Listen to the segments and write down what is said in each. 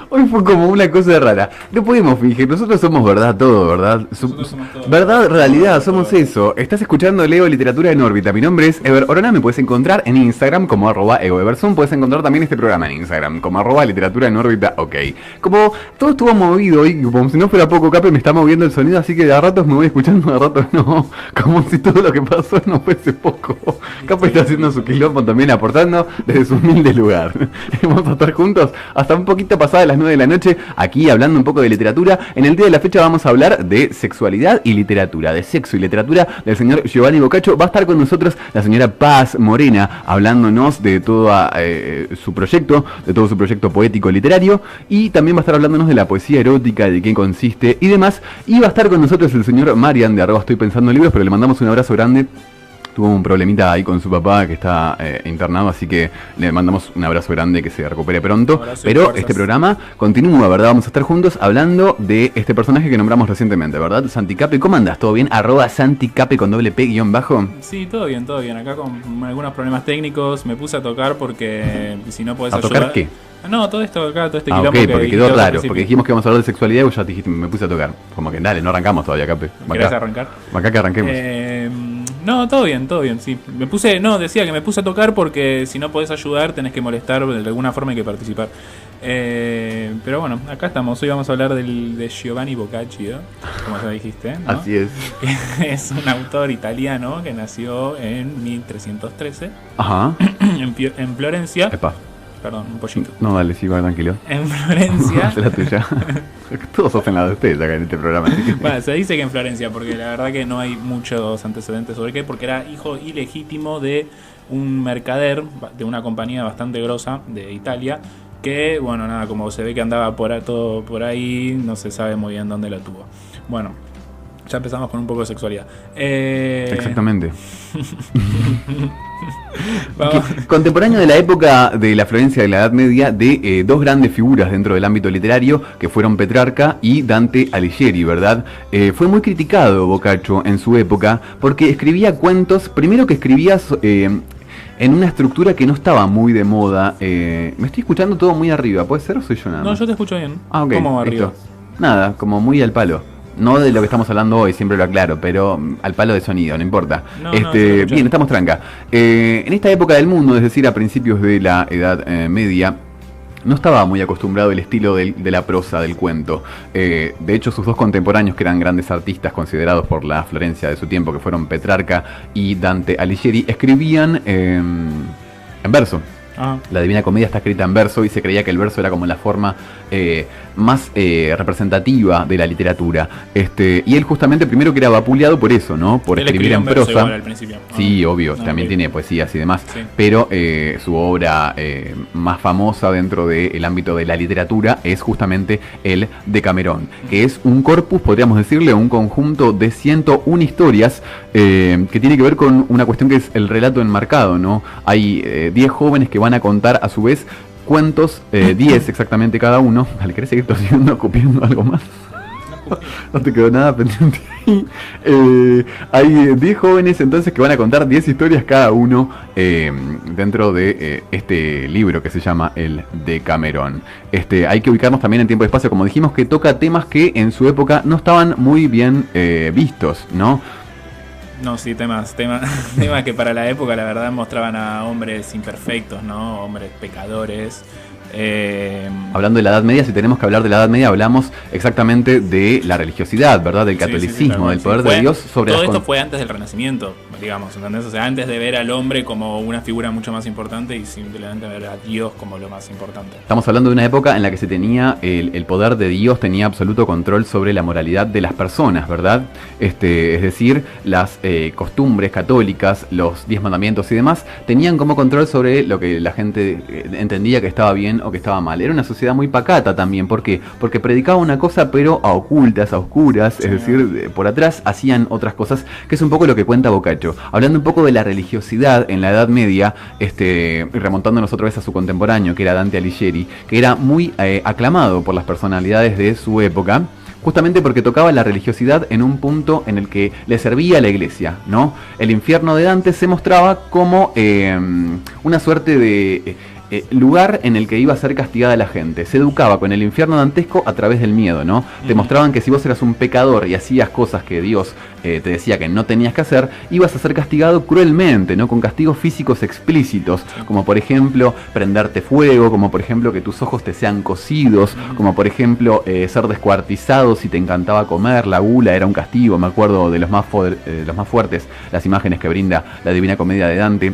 Hoy fue como una cosa rara. No podemos fingir, nosotros somos verdad todo, ¿verdad? Nosotros somos todo. Verdad, realidad, Somos somos todo. eso. Estás escuchando Leo Literatura en órbita. Mi nombre es Ever Orona, me puedes encontrar en Instagram como @egoeverson. Puedes encontrar también este programa en Instagram como @literatura en órbita, ok. Como todo estuvo movido y como si no fuera poco, Cape me está moviendo el sonido, así que de a ratos me voy escuchando, de a ratos no. Como si todo lo que pasó no fuese poco. Cape está haciendo su quilombo también, aportando desde su humilde lugar. Vamos a estar juntos hasta un poquito pasadas las 9 de la noche, aquí hablando un poco de literatura. En el día de la fecha vamos a hablar de sexualidad y literatura, de sexo y literatura del señor Giovanni Boccaccio. Va a estar con nosotros la señora Paz Morena, hablándonos de todo su proyecto, de todo su proyecto poético literario, y también va a estar hablándonos de la poesía erótica, de qué consiste y demás. Y va a estar con nosotros el señor Marian de @estoy pensando en libros, pero le mandamos un abrazo grande. Tuvo un problemita ahí con su papá que está internado, así que le mandamos un abrazo grande, que se recupere pronto. Pero este programa continúa, ¿verdad? Vamos a estar juntos hablando de este personaje que nombramos recientemente, ¿verdad? Santi Cape, ¿cómo andas? ¿Todo bien? @SantiCape con doble P guión bajo. Sí, todo bien, todo bien. Acá con algunos problemas técnicos me puse a tocar porque si no podés ¿A ayudar... tocar qué? No, todo esto acá, todo este Ah, quilombo ok, que porque dijiste quedó al raro, principio. porque dijimos que íbamos a hablar de sexualidad y vos ya dijiste, me puse a tocar. Como que dale, no arrancamos todavía, Cape. ¿Querés arrancar? Acá que arranquemos. No, todo bien, sí. Decía que me puse a tocar porque si no podés ayudar tenés que molestar, de alguna forma hay que participar. Pero bueno, acá estamos. Hoy vamos a hablar de Giovanni Boccaccio, como ya dijiste, ¿no? Así es. Que es un autor italiano que nació en 1313 Ajá. en Florencia. Epa. Perdón, un pollito. No, dale, sí, va tranquilo. En Florencia. Haz la tuya. Todos hacen la de ustedes acá en este programa. Así que... Bueno, se dice que en Florencia, porque la verdad que no hay muchos antecedentes sobre qué, porque era hijo ilegítimo de un mercader de una compañía bastante grosa de Italia, que, bueno, nada, como se ve que andaba todo por ahí, no se sabe muy bien dónde lo tuvo. Bueno, ya empezamos con un poco de sexualidad. Exactamente. Vamos. Contemporáneo de la época de la Florencia de la Edad Media, de dos grandes figuras dentro del ámbito literario, que fueron Petrarca y Dante Alighieri, ¿verdad? Fue muy criticado Boccaccio en su época porque escribía cuentos, primero que escribía en una estructura que no estaba muy de moda. Me estoy escuchando todo muy arriba, ¿puede ser o soy yo nada más? No, yo te escucho bien. Ah, ok, ¿Cómo arriba? listo. Nada, como muy al palo. No de lo que estamos hablando hoy, siempre lo aclaro, pero al palo de sonido, no importa. No, Bien, estamos tranca. En esta época del mundo, es decir, a principios de la Edad Media, no estaba muy acostumbrado el estilo de la prosa del cuento. De hecho, sus dos contemporáneos, que eran grandes artistas considerados por la Florencia de su tiempo, que fueron Petrarca y Dante Alighieri, escribían en verso. Ajá. La Divina Comedia está escrita en verso y se creía que el verso era como la forma más representativa de la literatura. Y él justamente primero que era vapuleado por eso, ¿no? Por Él escribir en verso prosa. igual al principio. Sí, obvio, Ah, también ok. tiene poesías y demás. Sí. Pero su obra más famosa dentro del ámbito de la literatura es justamente el Decamerón, que es un corpus, podríamos decirle, un conjunto de 101 historias que tiene que ver con una cuestión que es el relato enmarcado, ¿no? Hay 10 jóvenes que van a contar a su vez cuentos, 10 exactamente cada uno. Dale, ¿querés seguir tosiendo, copiando algo más? No te quedó nada pendiente ahí. Hay 10 jóvenes entonces que van a contar 10 historias cada uno dentro de este libro que se llama el Decamerón. Hay que ubicarnos también en tiempo y espacio, como dijimos, que toca temas que en su época no estaban muy bien vistos, ¿no? No, sí, temas que para la época la verdad mostraban a hombres imperfectos, ¿no? Hombres pecadores. Hablando de la Edad Media, si tenemos que hablar de la Edad Media, hablamos exactamente de la religiosidad, ¿verdad? Del catolicismo, del poder de Dios sobre todo las esto fue antes del Renacimiento, digamos, ¿entendés? O sea, antes de ver al hombre como una figura mucho más importante y simplemente ver a Dios como lo más importante. Estamos hablando de una época en la que se tenía el poder de Dios, tenía absoluto control sobre la moralidad de las personas, ¿verdad? Es decir, las costumbres católicas, los 10 mandamientos y demás, tenían como control sobre lo que la gente entendía que estaba bien o que estaba mal. Era una sociedad muy pacata también. ¿Por qué? Porque predicaba una cosa pero a ocultas, a oscuras, es decir, por atrás hacían otras cosas, que es un poco lo que cuenta Boccaccio. Hablando un poco de la religiosidad en la Edad Media, remontándonos otra vez a su contemporáneo, que era Dante Alighieri, que era muy aclamado por las personalidades de su época, justamente porque tocaba la religiosidad en un punto en el que le servía a la iglesia, ¿no? El infierno de Dante se mostraba como una suerte de lugar en el que iba a ser castigada la gente. Se educaba con el infierno dantesco a través del miedo, ¿no? Te mostraban que si vos eras un pecador y hacías cosas que Dios te decía que no tenías que hacer, ibas a ser castigado cruelmente, ¿no? Con castigos físicos explícitos, como por ejemplo prenderte fuego, como por ejemplo que tus ojos te sean cocidos, como por ejemplo ser descuartizado si te encantaba comer. La gula era un castigo, me acuerdo de los más fuertes, las imágenes que brinda la Divina Comedia de Dante,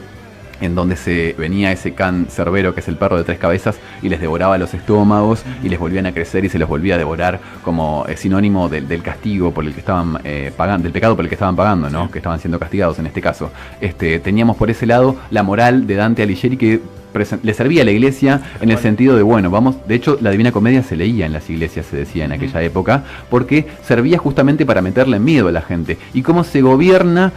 en donde se venía ese Can Cerbero, que es el perro de 3 cabezas, y les devoraba los estómagos y les volvían a crecer y se los volvía a devorar, como sinónimo del castigo por el que estaban pagando, del pecado por el que estaban pagando, ¿no? Que estaban siendo castigados en este caso. Teníamos por ese lado la moral de Dante Alighieri, que le servía a la iglesia en el sentido de, bueno, vamos, de hecho la Divina Comedia se leía en las iglesias, se decía en aquella época, porque servía justamente para meterle miedo a la gente. ¿Y cómo gobierna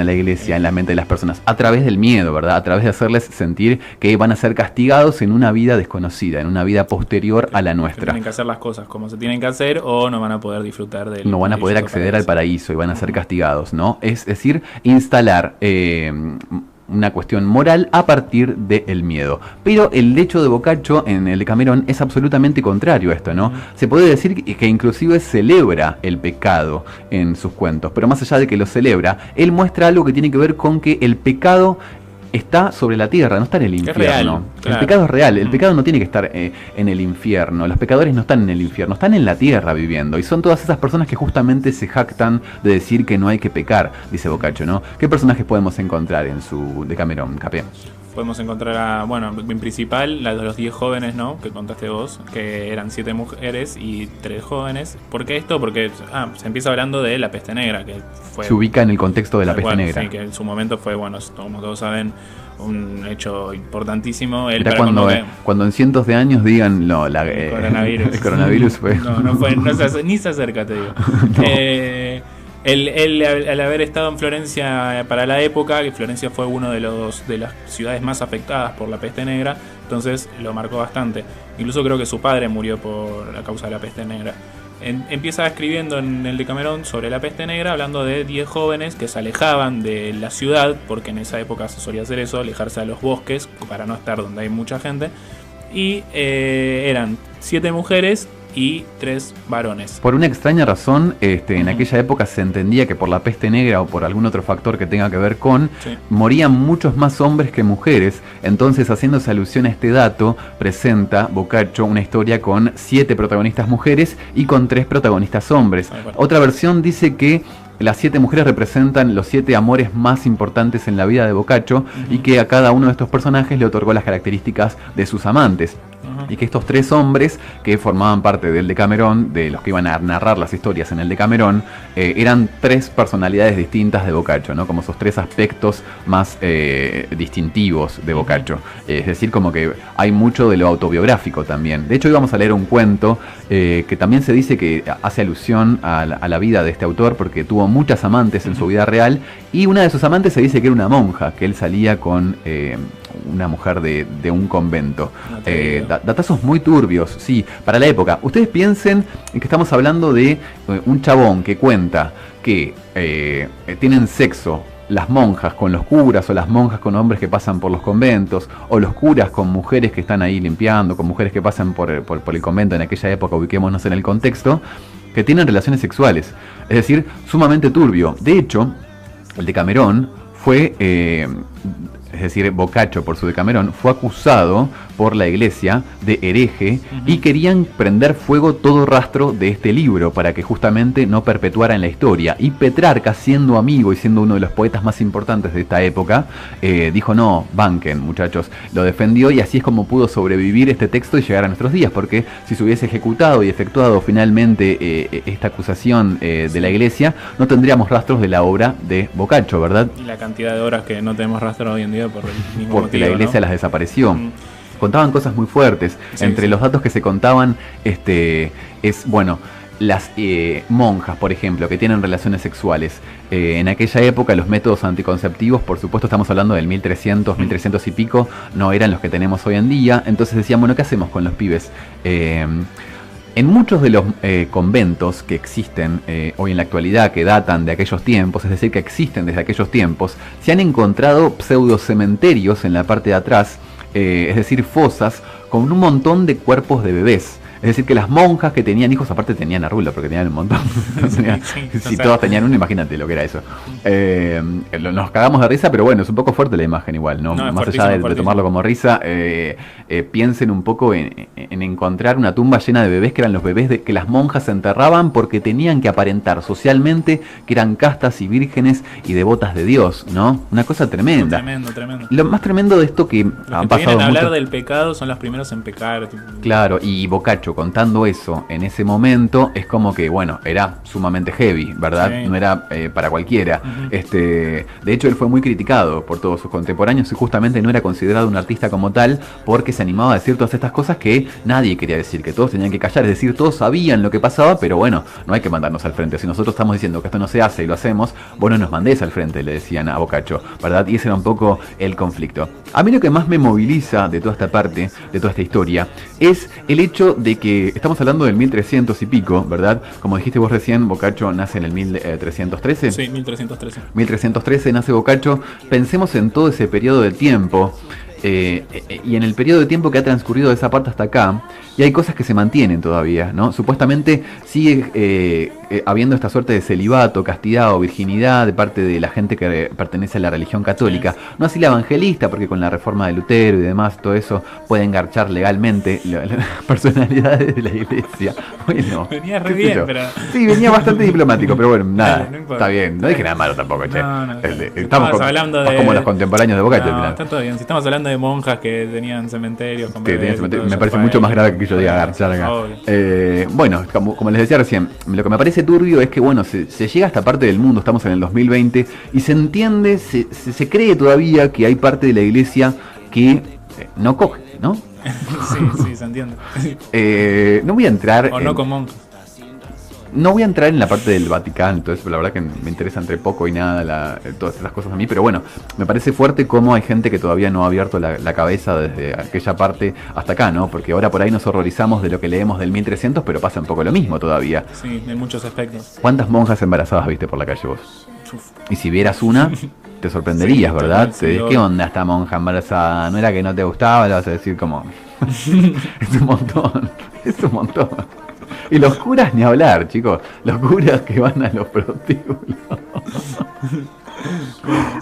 la iglesia en la mente de las personas? A través del miedo, ¿verdad? A través de hacerles sentir que van a ser castigados en una vida desconocida, en una vida posterior a la nuestra. Que tienen que hacer las cosas como se tienen que hacer, o no van a poder disfrutar del no van a poder acceder al paraíso y van a ser castigados, ¿no? Es decir, instalar una cuestión moral a partir del miedo. Pero el hecho de Boccaccio en el Decamerón es absolutamente contrario a esto, ¿no? Se puede decir que inclusive celebra el pecado en sus cuentos, pero más allá de que lo celebra, él muestra algo que tiene que ver con que el pecado está sobre la tierra, no está en el infierno. Es real, claro. El pecado es real, el pecado no tiene que estar en el infierno, los pecadores no están en el infierno, están en la tierra viviendo, y son todas esas personas que justamente se jactan de decir que no hay que pecar, dice Boccaccio, ¿no? ¿Qué personajes podemos encontrar en su Decamerón, Capé? Podemos encontrar en principal, la de los 10 jóvenes, ¿no? Que contaste vos, que eran 7 mujeres y 3 jóvenes. ¿Por qué esto? Porque se empieza hablando de la peste negra, que fue... Se ubica en el contexto de la peste negra. Sí, que en su momento fue, como todos saben, un hecho importantísimo. Era cuando en cientos de años digan el coronavirus. El coronavirus fue... ni se acerca, te digo. No. Él, al haber estado en Florencia para la época, que Florencia fue uno de las ciudades más afectadas por la peste negra, entonces lo marcó bastante. Incluso creo que su padre murió por la causa de la peste negra. Empieza escribiendo en el Decamerón sobre la peste negra, hablando de 10 jóvenes que se alejaban de la ciudad, porque en esa época se solía hacer eso, alejarse a los bosques para no estar donde hay mucha gente. Y eran 7 mujeres y 3 varones. Por una extraña razón, en aquella época se entendía que por la peste negra o por algún otro factor que tenga que ver con, morían muchos más hombres que mujeres. Entonces, haciéndose alusión a este dato, presenta Boccaccio una historia con 7 protagonistas mujeres y con 3 protagonistas hombres. Otra versión dice que las 7 mujeres representan los 7 amores más importantes en la vida de Boccaccio, y que a cada uno de estos personajes le otorgó las características de sus amantes. Y que estos 3 hombres que formaban parte del Decamerón, de los que iban a narrar las historias en el Decamerón, eran 3 personalidades distintas de Boccaccio, ¿no? Como esos 3 aspectos más distintivos de Boccaccio. Es decir, como que hay mucho de lo autobiográfico también. De hecho, hoy vamos a leer un cuento que también se dice que hace alusión a la vida de este autor, porque tuvo muchas amantes en su vida real, y una de sus amantes se dice que era una monja, que él salía con una mujer de un convento. Datazos muy turbios, sí, para la época. Ustedes piensen que estamos hablando de un chabón que cuenta que tienen sexo las monjas con los curas, o las monjas con hombres que pasan por los conventos, o los curas con mujeres que están ahí limpiando, con mujeres que pasan por el convento en aquella época, ubiquémonos en el contexto, que tienen relaciones sexuales. Es decir, sumamente turbio. De hecho, el Decamerón fue... es decir, Boccaccio, por su Decamerón, fue acusado por la iglesia de hereje, y querían prender fuego todo rastro de este libro para que justamente no perpetuara en la historia. Y Petrarca, siendo amigo y siendo uno de los poetas más importantes de esta época, dijo: no, banquen, muchachos. Lo defendió, y así es como pudo sobrevivir este texto y llegar a nuestros días, porque si se hubiese ejecutado y efectuado finalmente esta acusación de la iglesia, no tendríamos rastros de la obra de Boccaccio, ¿verdad? Y la cantidad de horas que no tenemos rastro hoy en día por el mismo porque motivo, la iglesia, ¿no?, las desapareció. Contaban cosas muy fuertes. Entre los datos que se contaban, las monjas, por ejemplo, que tienen relaciones sexuales. En aquella época los métodos anticonceptivos, por supuesto estamos hablando del 1300, 1300 y pico, no eran los que tenemos hoy en día. Entonces decían, bueno, ¿qué hacemos con los pibes? En muchos de los conventos que existen hoy en la actualidad, que datan de aquellos tiempos, es decir, que existen desde aquellos tiempos, se han encontrado pseudo cementerios en la parte de atrás, es decir, fosas con un montón de cuerpos de bebés. Es decir, que las monjas que tenían hijos, aparte tenían a rulo, porque tenían un montón. Si todos tenían uno, imagínate lo que era eso. Nos cagamos de risa, pero bueno, es un poco fuerte la imagen igual, ¿no? Más allá de tomarlo como risa, piensen un poco en encontrar una tumba llena de bebés que eran los bebés que las monjas enterraban porque tenían que aparentar socialmente que eran castas y vírgenes y devotas de Dios, ¿no? Una cosa tremenda. Tremendo. Lo más tremendo de esto que han pasado vienen a hablar del pecado son los primeros en pecar. Claro, y Boccaccio contando eso en ese momento es como que, bueno, era sumamente heavy, ¿verdad? Sí. No era para cualquiera. De hecho, él fue muy criticado por todos sus contemporáneos y justamente no era considerado un artista como tal porque se animaba a decir todas estas cosas que nadie quería decir, que todos tenían que callar. Es decir, todos sabían lo que pasaba, pero bueno, no hay que mandarnos al frente. Si nosotros estamos diciendo que esto no se hace y lo hacemos, vos no nos mandés al frente, le decían a Boccaccio, ¿verdad? Y ese era un poco el conflicto. A mí lo que más me moviliza de toda esta parte, de toda esta historia, es el hecho de que estamos hablando del 1300 y pico, ¿verdad? Como dijiste vos recién, Boccaccio nace en el 1313. Sí, 1313. 1313 nace Boccaccio. Pensemos en todo ese periodo de tiempo. Y en el periodo de tiempo que ha transcurrido de esa parte hasta acá, y hay cosas que se mantienen todavía, ¿no? Supuestamente sigue habiendo esta suerte de celibato, castidad o virginidad de parte de la gente que pertenece a la religión católica. Sí. No así la evangelista, porque con la reforma de Lutero y demás, todo eso puede engarchar legalmente las personalidades de la iglesia. Bueno, venía re bien, pero... Sí, venía bastante diplomático, pero bueno, nada, no está bien. No dije nada malo tampoco, che. No. Estamos hablando de... como los contemporáneos de Boccaccio. No, está todo bien. Si estamos hablando de monjas que tenían cementerios con bebés, me parece mucho más grave que yo diga garchar acá. Bueno, como les decía recién, lo que me parece turbio es que bueno, se llega a esta parte del mundo, estamos en el 2020 y se entiende, se cree todavía que hay parte de la iglesia que no coge, ¿no? sí, se entiende. No voy a entrar o no con monjas. No voy a entrar en la parte del Vaticano, entonces la verdad que me interesa entre poco y nada todas esas cosas a mí, pero bueno, me parece fuerte cómo hay gente que todavía no ha abierto la cabeza desde aquella parte hasta acá, ¿no? Porque ahora por ahí nos horrorizamos de lo que leemos del 1300, pero pasa un poco lo mismo todavía. Sí, en muchos aspectos. ¿Cuántas monjas embarazadas viste por la calle vos? Y si vieras una, te sorprenderías, sí, ¿verdad? Sí, ¿qué onda esta monja embarazada? ¿No era que no te gustaba? Le vas a decir como... es un montón. Y los curas ni hablar, chicos. Los curas que van a los prostíbulos.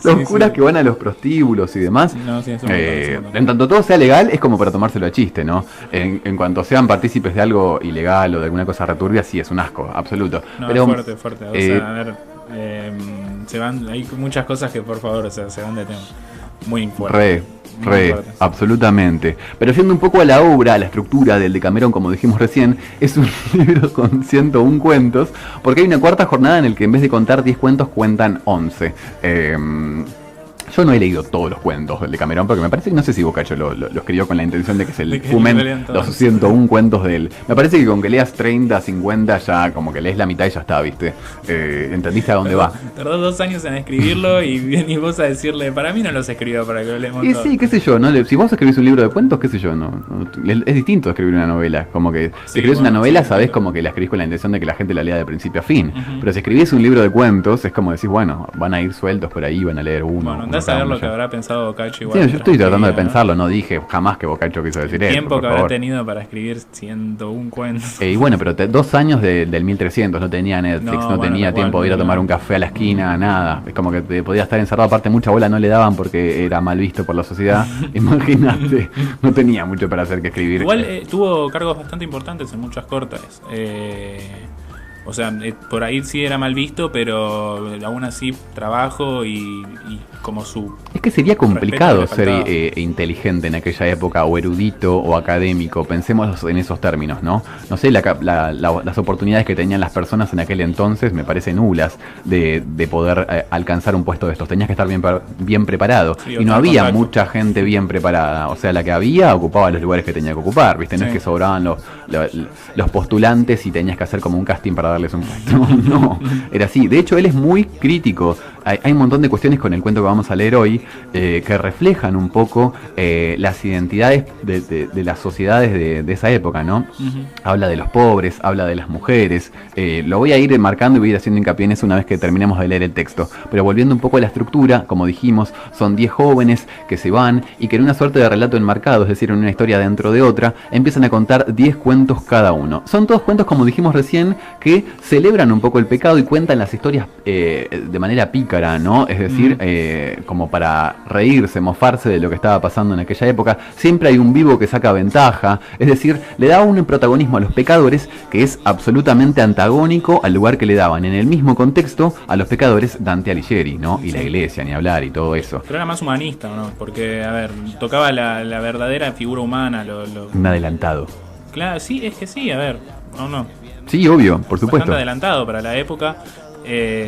Los curas que van a los prostíbulos y demás. No, sí, en tanto todo sea legal, es como para tomárselo a chiste, ¿no? En cuanto sean partícipes de algo ilegal o de alguna cosa returbia, sí, es un asco, absoluto. No, pero, fuerte. O sea, a ver, hay muchas cosas que, por favor, se van de tema. Muy fuerte. Absolutamente. Pero yendo un poco a la obra, a la estructura del Decamerón, como dijimos recién, es un libro con 101 cuentos, porque hay una cuarta jornada en el que en vez de contar 10 cuentos, cuentan 11. Yo no he leído todos los cuentos del Decamerón, porque me parece que no sé si Boccaccio lo escribió con la intención de que se le fumen los 101 cuentos de él. Me parece que con que leas 30, 50, ya como que lees la mitad y ya está, ¿viste? ¿Entendiste a dónde va? Tardó 2 años en escribirlo y venís vos a decirle, para mí no los escribió para que lo leemos todo. Sí, qué sé yo, ¿no? Si vos escribís un libro de cuentos, qué sé yo, es distinto escribir una novela. Como que si escribís una novela, sabés como que la escribís con la intención de que la gente la lea de principio a fin. Pero si escribís un libro de cuentos, es como decís, bueno, van a ir sueltos por ahí, van a leer uno. Saber lo que habrá pensado Boccaccio igual. Sí, yo estoy tratando de pensarlo, no dije jamás que Boccaccio quiso decir eso. El tiempo que habrá tenido para escribir 101 cuentos. Y bueno, pero 2 años del 1300, no tenía Netflix, no tenía tiempo de ir a tomar un café a la esquina, nada. Es como que te podía estar encerrado, aparte mucha bola no le daban porque era mal visto por la sociedad. Imagínate, no tenía mucho para hacer que escribir. Igual tuvo cargos bastante importantes en muchas cortes. O sea, por ahí sí era mal visto, pero aún así trabajo y como su... Es que sería complicado ser inteligente en aquella época, o erudito, o académico. Pensemos en esos términos, ¿no? No sé, las oportunidades que tenían las personas en aquel entonces me parecen nulas de poder alcanzar un puesto de estos. Tenías que estar bien preparado. Sí, y no había mucha gente bien preparada. O sea, la que había ocupaba los lugares que tenía que ocupar, ¿viste? No es que sobraban los postulantes y tenías que hacer como un casting para darles un puesto. No, era así. De hecho, él es muy crítico. Hay un montón de cuestiones con el cuento que vamos a leer hoy que reflejan un poco las identidades de las sociedades de esa época, ¿no? Habla de los pobres, habla de las mujeres. Lo voy a ir marcando y voy a ir haciendo hincapié en eso una vez que terminemos de leer el texto. Pero volviendo un poco a la estructura, como dijimos, son 10 jóvenes que se van y que en una suerte de relato enmarcado, es decir, en una historia dentro de otra, empiezan a contar 10 cuentos cada uno. Son todos cuentos, como dijimos recién, que celebran un poco el pecado y cuentan las historias de manera pícara, ¿no? Es decir, como para reírse, mofarse de lo que estaba pasando en aquella época. Siempre hay un vivo que saca ventaja, es decir, le da un protagonismo a los pecadores que es absolutamente antagónico al lugar que le daban en el mismo contexto a los pecadores Dante Alighieri, ¿no? Y la iglesia, ni hablar, y todo eso. Pero era más humanista, ¿no? Porque, a ver, tocaba la verdadera figura humana. Un adelantado. Claro, sí, es que sí, a ver, no. Sí, obvio, por supuesto. Bastante adelantado para la época.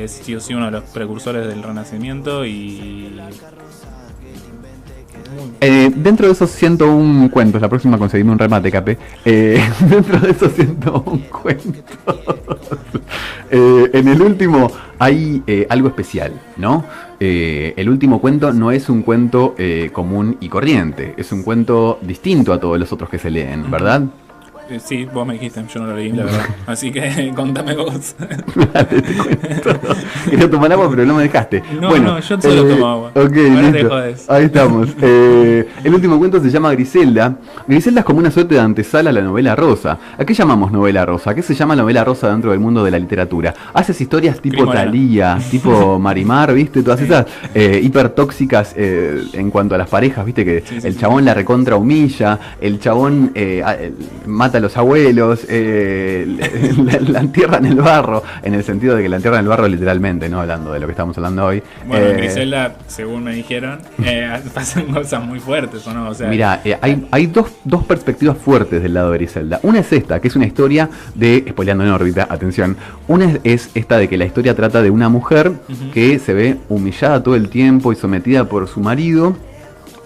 Sí o sí, uno de los precursores del Renacimiento y... Dentro de esos 101 cuentos, la próxima conseguimos un remate, Cape. Dentro de esos 101 cuentos, en el último hay algo especial, ¿no? El último cuento no es un cuento común y corriente, es un cuento distinto a todos los otros que se leen, ¿verdad? Sí, vos me dijiste, yo no lo leí, la verdad. Así que contame vos. Dale, te cuento. Quería tomar agua, pero no me dejaste. No, bueno, yo solo tomo agua. Ok, ahora listo. Ahí estamos. El último cuento se llama Griselda. Griselda es como una suerte de antesala a la novela rosa. ¿A qué llamamos novela rosa? ¿A qué se llama novela rosa dentro del mundo de la literatura? Haces historias tipo Thalía, tipo Marimar, ¿viste? Todas esas hipertóxicas en cuanto a las parejas, ¿viste? Que el chabón la recontra humilla, el chabón mata a los abuelos, la entierran en el barro, en el sentido de que la entierran en el barro literalmente, no hablando de lo que estamos hablando hoy. Bueno, en Griselda, según me dijeron, pasan cosas muy fuertes, ¿o no? O sea, mira, hay dos perspectivas fuertes del lado de Griselda. Una es esta, que es una historia de, spoileando en órbita, atención, una es esta de que la historia trata de una mujer que se ve humillada todo el tiempo y sometida por su marido,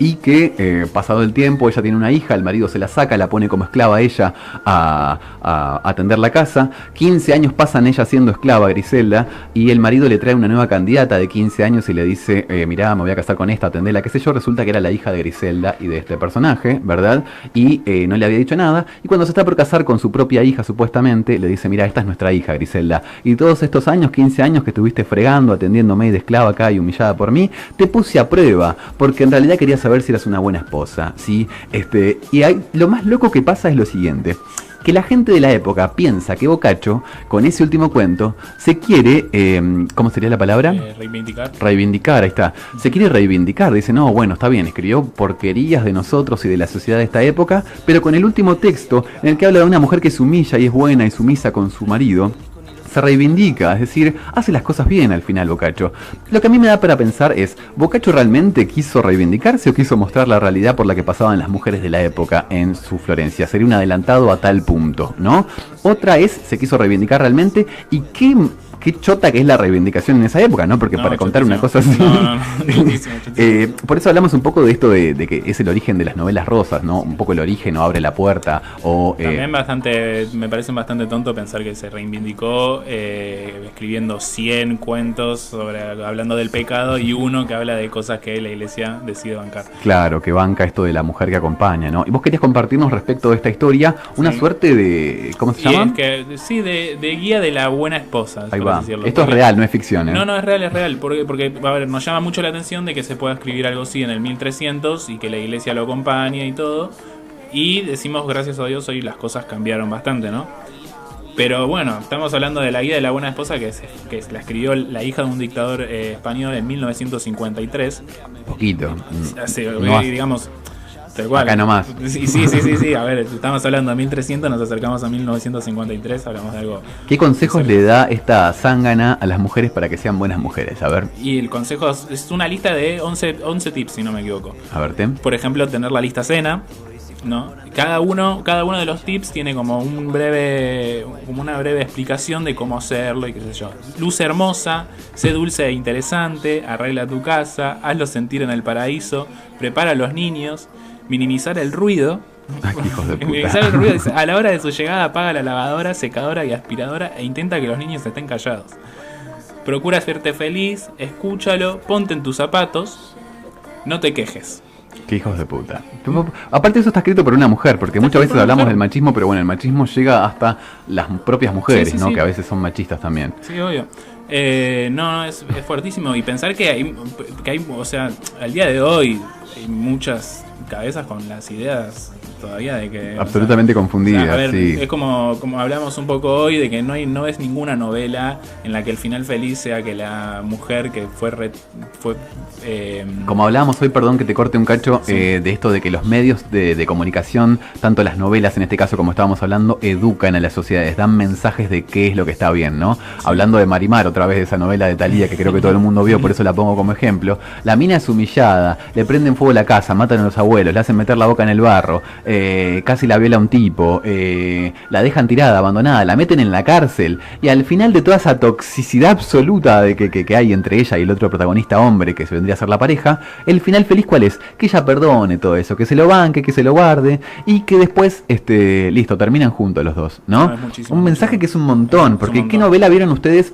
y que pasado el tiempo ella tiene una hija, el marido se la saca, la pone como esclava a ella a atender la casa. 15 años pasan ella siendo esclava, Griselda, y el marido le trae una nueva candidata de 15 años y le dice, mirá, me voy a casar con esta, atendela, qué sé yo. Resulta que era la hija de Griselda y de este personaje, ¿verdad? Y no le había dicho nada, y cuando se está por casar con su propia hija, supuestamente, le dice, mirá, esta es nuestra hija, Griselda, y todos estos años, 15 años que estuviste fregando, atendiéndome de esclava acá y humillada por mí, te puse a prueba, porque en realidad quería saber si eras una buena esposa, ¿sí? Y lo más loco que pasa es lo siguiente, que la gente de la época piensa que Boccaccio, con ese último cuento, se quiere, ¿cómo sería la palabra? Reivindicar. Reivindicar, ahí está. Se quiere reivindicar, dice, no, bueno, está bien, escribió porquerías de nosotros y de la sociedad de esta época, pero con el último texto, en el que habla de una mujer que se humilla y es buena y sumisa con su marido, se reivindica, es decir, hace las cosas bien al final Boccaccio. Lo que a mí me da para pensar es, ¿Boccaccio realmente quiso reivindicarse o quiso mostrar la realidad por la que pasaban las mujeres de la época en su Florencia? Sería un adelantado a tal punto, ¿no? Otra es, ¿se quiso reivindicar realmente? ¿Y qué chota que es la reivindicación en esa época, ¿no? Porque para contar una cosa así... Chutísimo. Por eso hablamos un poco de esto de que es el origen de las novelas rosas, ¿no? Un poco el origen o abre la puerta o... También me parece bastante tonto pensar que se reivindicó escribiendo 100 cuentos hablando del pecado y uno que habla de cosas que la iglesia decide bancar. Claro, que banca esto de la mujer que acompaña, ¿no? Y vos querías compartirnos respecto de esta historia una suerte de... ¿Cómo se llama? Sí, de guía de la buena esposa. Ahí va. Esto es real, no es ficción, ¿eh? No, es real. Porque a ver, nos llama mucho la atención de que se pueda escribir algo así en el 1300 y que la iglesia lo acompañe y todo. Y decimos, gracias a Dios, hoy las cosas cambiaron bastante, ¿no? Pero bueno, estamos hablando de la guía de la buena esposa que la escribió la hija de un dictador español en 1953. Poquito. Digamos... Igual. Acá nomás. Sí. A ver, estamos hablando de 1300, nos acercamos a 1953, hablamos de algo. ¿Qué consejos le da esta zángana a las mujeres para que sean buenas mujeres? A ver. Y el consejo es una lista de 11 tips, si no me equivoco. A verte. Por ejemplo, tener la lista cena, ¿no? Cada uno de los tips tiene como una breve explicación de cómo hacerlo y qué sé yo. Luz hermosa, sé dulce e interesante, arregla tu casa, hazlo sentir en el paraíso, prepara a los niños, minimizar el ruido, Ay, qué hijos de puta. ¿Sabe el ruido? Dice, a la hora de su llegada apaga la lavadora, secadora y aspiradora e intenta que los niños estén callados. Procura hacerte feliz, escúchalo, ponte en tus zapatos, no te quejes. Qué hijos de puta. Aparte eso está escrito por una mujer, porque muchas veces hablamos del machismo, pero bueno, el machismo llega hasta las propias mujeres, ¿no? Que a veces son machistas también. Sí, obvio. No, es fuertísimo. Y pensar que hay, o sea, al día de hoy hay muchas cabezas con las ideas todavía de que... Absolutamente confundidas, o sea, a ver, sí. Es como hablamos un poco hoy de que no es ninguna novela en la que el final feliz sea que la mujer que fue como hablábamos hoy, perdón que te corte un cacho, sí. De esto de que los medios de comunicación, tanto las novelas en este caso como estábamos hablando, educan a las sociedades, dan mensajes de qué es lo que está bien, ¿no? Sí. Hablando de Marimar, otra vez de esa novela de Thalía que creo que todo el mundo vio, por eso la pongo como ejemplo. La mina es humillada, le prenden fuego a la casa, matan a los abuelos, le hacen meter la boca en el barro, casi la viola un tipo, la dejan tirada, abandonada, la meten en la cárcel, y al final de toda esa toxicidad absoluta de que hay entre ella y el otro protagonista hombre, que se vendría a ser la pareja, el final feliz ¿cuál es? Que ella perdone todo eso, que se lo banque, que se lo guarde, y que después, listo, terminan juntos los dos, ¿no? Un mensaje que es un montón, porque ¿qué novela vieron ustedes?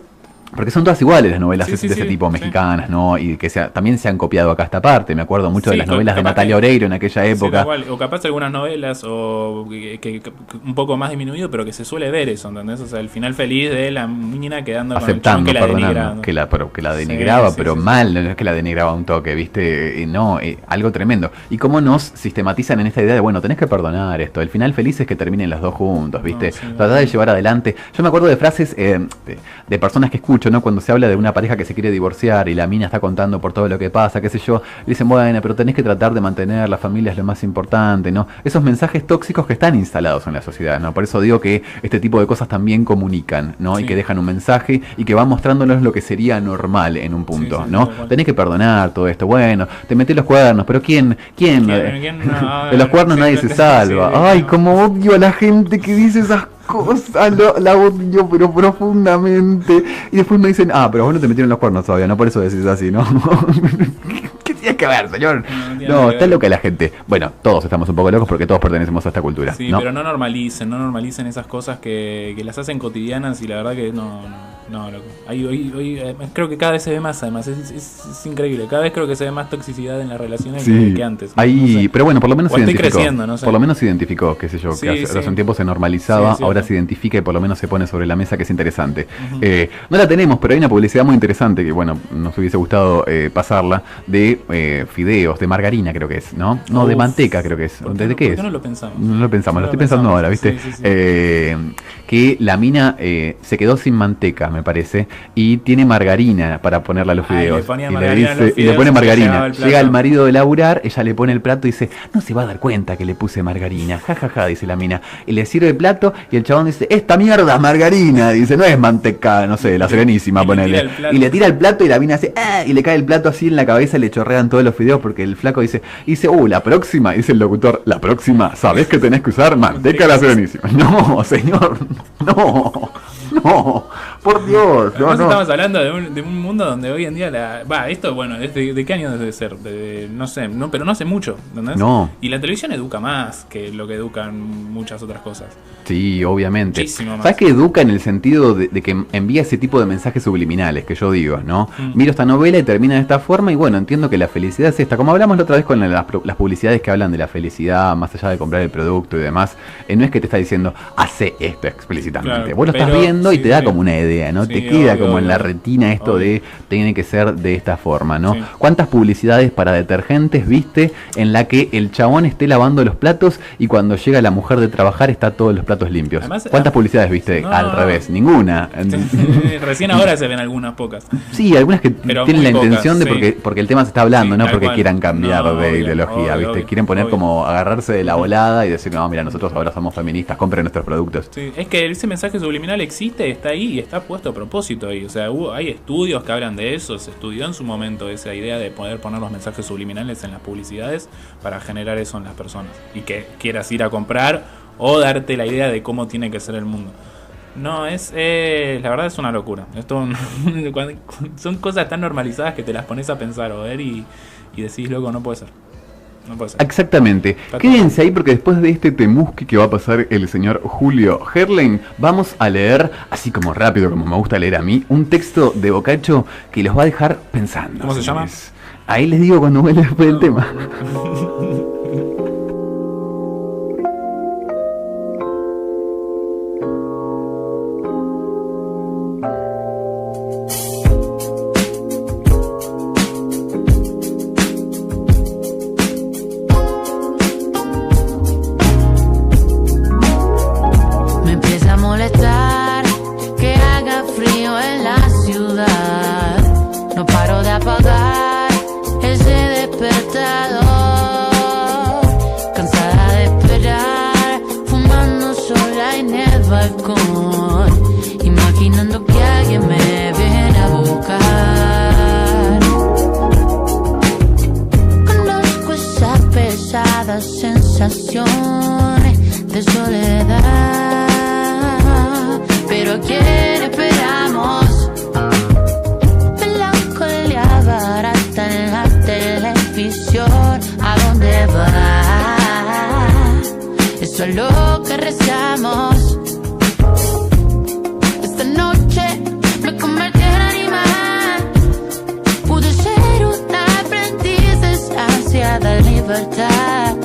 Porque son todas iguales las novelas de ese tipo, mexicanas, ¿no? Y que también se han copiado acá esta parte. Me acuerdo mucho de las novelas de Natalia Oreiro en aquella época. O capaz algunas novelas o que un poco más disminuido, pero que se suele ver eso, ¿entendés? O sea, el final feliz de la niña quedando aceptando, con el chabón que la denigraba. Que la denigraba, pero mal, no es que la denigraba un toque, ¿viste? No, algo tremendo. Y cómo nos sistematizan en esta idea de, bueno, tenés que perdonar esto. El final feliz es que terminen los dos juntos, ¿viste? Tratá de llevar adelante. Yo me acuerdo de frases de personas que escucho, ¿no? Cuando se habla de una pareja que se quiere divorciar y la mina está contando por todo lo que pasa, qué sé yo, le dicen, bueno, pero tenés que tratar de mantener la familia, es lo más importante, ¿no? Esos mensajes tóxicos que están instalados en la sociedad, ¿no? Por eso digo que este tipo de cosas también comunican, ¿no? Y que dejan un mensaje y que van mostrándonos lo que sería normal en un punto, ¿no? Tenés que perdonar todo esto, bueno, te metés los cuernos, pero ¿quién? No, de los cuernos nadie se salva. Ay, como odio a la gente que dice esas cosas, la odio pero profundamente. Y después me dicen, pero vos no te metieron los cuernos todavía, no por eso decís así, ¿no? ¿Qué tienes que ver, señor? No, está loca la gente. Bueno, todos estamos un poco locos porque todos pertenecemos a esta cultura. Sí, ¿no? Pero no normalicen esas cosas que las hacen cotidianas y la verdad que no, loco. Hoy creo que cada vez se ve más, además, es increíble. Cada vez creo que se ve más toxicidad en las relaciones que antes. ¿No? No sé. Pero bueno, por lo menos se identificó. Creciendo, no sé. Por lo menos se identificó, qué sé yo, que hace un tiempo se normalizaba, ahora se identifica y por lo menos se pone sobre la mesa, que es interesante. No la tenemos, pero hay una publicidad muy interesante que, bueno, nos hubiese gustado pasarla, de fideos, de margarina creo que es, ¿no? No, de manteca creo que es. ¿De qué es? No lo pensamos. No lo pensamos, lo estoy pensando ahora, ¿viste? Sí. Que la mina se quedó sin manteca, me parece, y tiene margarina para ponerla a los fideos. Y le pone margarina. Llega el marido de laburar, ella le pone el plato y dice, no se va a dar cuenta que le puse margarina. Ja, dice la mina. Y le sirve el plato y el chabón dice, esta mierda es margarina. Dice, no es manteca, no sé, la Serenísima, ponele. Y le tira el plato y la mina hace, y le cae el plato así en la cabeza y le chorrean todos los fideos porque el flaco dice, la próxima, dice el locutor, la próxima, ¿sabés que tenés que usar manteca la Serenísima? No, señor, no, por Dios. Estamos hablando de un mundo donde hoy en día esto, bueno, ¿de qué año debe ser? No sé, pero no hace mucho, ¿entendés? No. Y la televisión educa más que lo que educan muchas otras cosas. Sí, obviamente. Muchísimo más. ¿Sabes que educa en el sentido de que envía ese tipo de mensajes subliminales que yo digo, ¿no? Miro esta novela y termina de esta forma y bueno, entiendo que la felicidad es esta. Como hablamos la otra vez con las publicidades que hablan de la felicidad, más allá de comprar el producto y demás, no es que te está diciendo, hace esto explícitamente. Claro, vos lo estás viendo y te da como una idea, ¿no? Te queda como en la retina esto de tiene que ser de esta forma, ¿no? ¿Cuántas publicidades para detergentes viste en la que el chabón esté lavando los platos y cuando llega la mujer de trabajar está todos los platos limpios? Además, ¿cuántas publicidades viste al revés? Ninguna. Recién ahora se ven algunas pocas. Sí, algunas que tienen la intención de porque el tema se está hablando, no porque quieran cambiar de ideología, ¿viste? Quieren poner como agarrarse de la volada y decir, no, mira, nosotros ahora somos feministas, compren nuestros productos. Sí, es que ese mensaje subliminal existe, está ahí y está puesto a propósito ahí. O sea, hay estudios que hablan de eso, se estudió en su momento esa idea de poder poner los mensajes subliminales en las publicidades para generar eso en las personas y que quieras ir a comprar o darte la idea de cómo tiene que ser el mundo. No, la verdad es una locura. Esto son cosas tan normalizadas que te las pones a pensar o ver y decís, loco, no puede ser. No puede ser. Exactamente. Quédense ahí porque después de este temusque que va a pasar el señor Julio Herlein, vamos a leer, así como rápido, como me gusta leer a mí, un texto de Boccaccio que los va a dejar pensando. ¿Cómo se llama? Ahí les digo cuando vuelva después del tema. Imaginando que alguien me viene a buscar. Conozco esas pesadas sensaciones de soledad, pero ¿a quién esperamos? Melancolía barata en la televisión. ¿A dónde va? Eso es lo que rezamos. De libertad.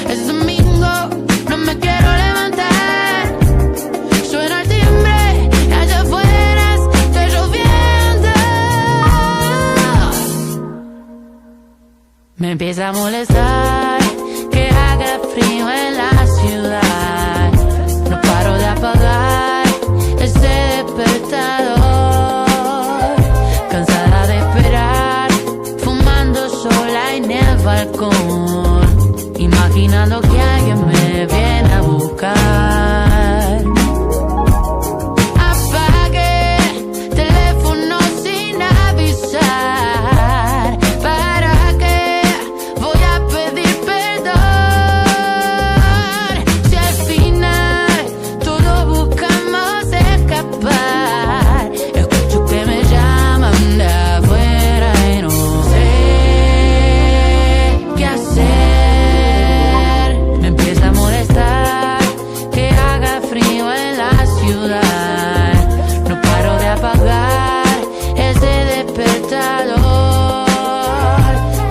Es domingo, no me quiero levantar. Suena el timbre y allá afuera está lloviendo. Me empieza a molestar que haga frío en la ciudad. No paro de apagar ese despertador. Cansada de esperar, sola en el balcón, imaginando que alguien me viene a buscar. Apagué teléfono sin avisar. ¿Para qué voy a pedir perdón? Si al final todos buscamos escapar. Escucho que me llaman de afuera y no sé qué hacer. Me empieza a molestar que haga frío en la ciudad. No paro de apagar ese despertador.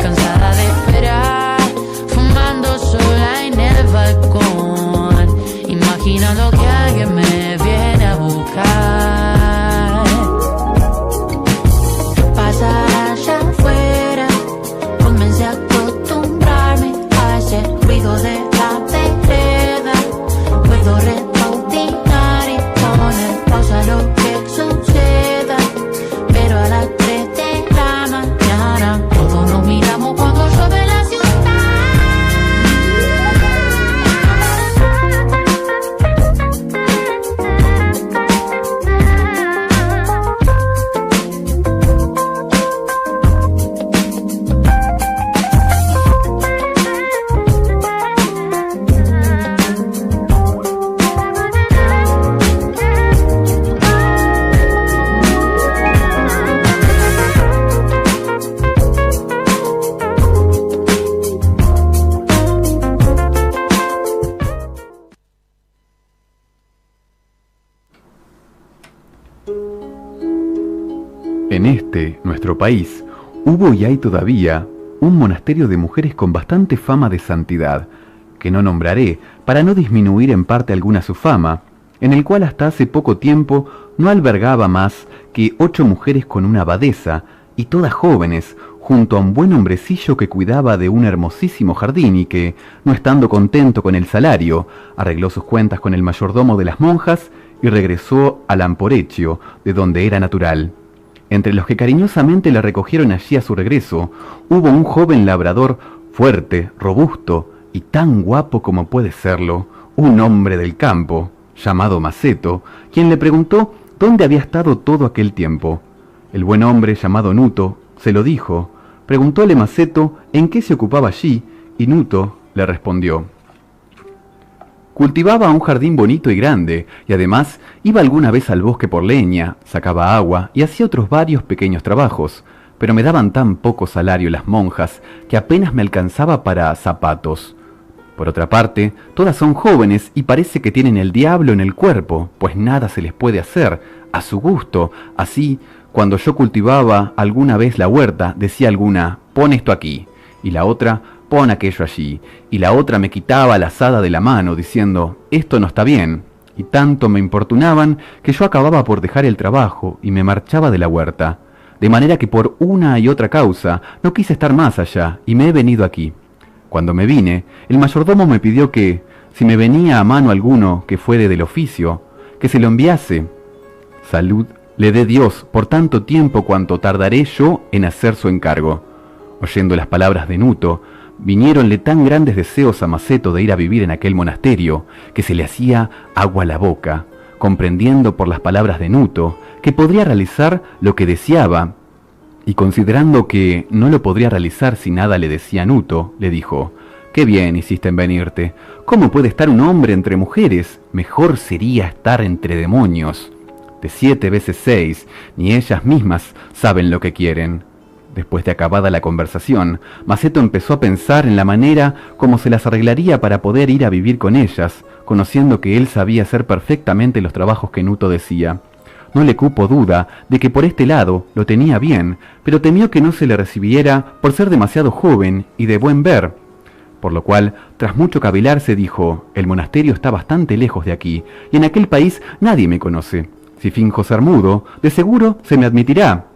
Cansada de esperar, fumando sola en el balcón, imaginando que alguien me viene a buscar. ¿Qué pasa allá afuera? Comencé a acostumbrarme a ese ruido de la vereda. Puedo rebotinar y poner pausa a lo que suceda, pero a las 3 de la mañana todos nos miramos cuando llueve la ciudad. En nuestro país, hubo y hay todavía un monasterio de mujeres con bastante fama de santidad, que no nombraré para no disminuir en parte alguna su fama, en el cual hasta hace poco tiempo no albergaba más que 8 mujeres con una abadesa, y todas jóvenes, junto a un buen hombrecillo que cuidaba de un hermosísimo jardín y que, no estando contento con el salario, arregló sus cuentas con el mayordomo de las monjas y regresó a Lamporecchio, de donde era natural. Entre los que cariñosamente le recogieron allí a su regreso, hubo un joven labrador fuerte, robusto y tan guapo como puede serlo, un hombre del campo, llamado Maceto, quien le preguntó dónde había estado todo aquel tiempo. El buen hombre, llamado Nuto, se lo dijo. Preguntóle Maceto en qué se ocupaba allí, y Nuto le respondió: cultivaba un jardín bonito y grande, y además iba alguna vez al bosque por leña, sacaba agua y hacía otros varios pequeños trabajos, pero me daban tan poco salario las monjas que apenas me alcanzaba para zapatos. Por otra parte, todas son jóvenes y parece que tienen el diablo en el cuerpo, pues nada se les puede hacer, a su gusto. Así, cuando yo cultivaba alguna vez la huerta, decía alguna, pon esto aquí, y la otra, pon aquello allí, y la otra me quitaba la azada de la mano, diciendo, esto no está bien, y tanto me importunaban que yo acababa por dejar el trabajo y me marchaba de la huerta, de manera que por una y otra causa no quise estar más allá, y me he venido aquí. Cuando me vine, el mayordomo me pidió que, si me venía a mano alguno que fuere del oficio, que se lo enviase. Salud le dé Dios por tanto tiempo cuanto tardaré yo en hacer su encargo. Oyendo las palabras de Nuto, vinieronle tan grandes deseos a Maceto de ir a vivir en aquel monasterio, que se le hacía agua a la boca, comprendiendo por las palabras de Nuto que podría realizar lo que deseaba, y considerando que no lo podría realizar si nada le decía Nuto, le dijo, «Qué bien hiciste en venirte. ¿Cómo puede estar un hombre entre mujeres? Mejor sería estar entre demonios. De 7 veces 6, ni ellas mismas saben lo que quieren». Después de acabada la conversación, Maceto empezó a pensar en la manera como se las arreglaría para poder ir a vivir con ellas, conociendo que él sabía hacer perfectamente los trabajos que Nuto decía. No le cupo duda de que por este lado lo tenía bien, pero temió que no se le recibiera por ser demasiado joven y de buen ver. Por lo cual, tras mucho cavilar, se dijo, el monasterio está bastante lejos de aquí, y en aquel país nadie me conoce. Si finjo ser mudo, de seguro se me admitirá.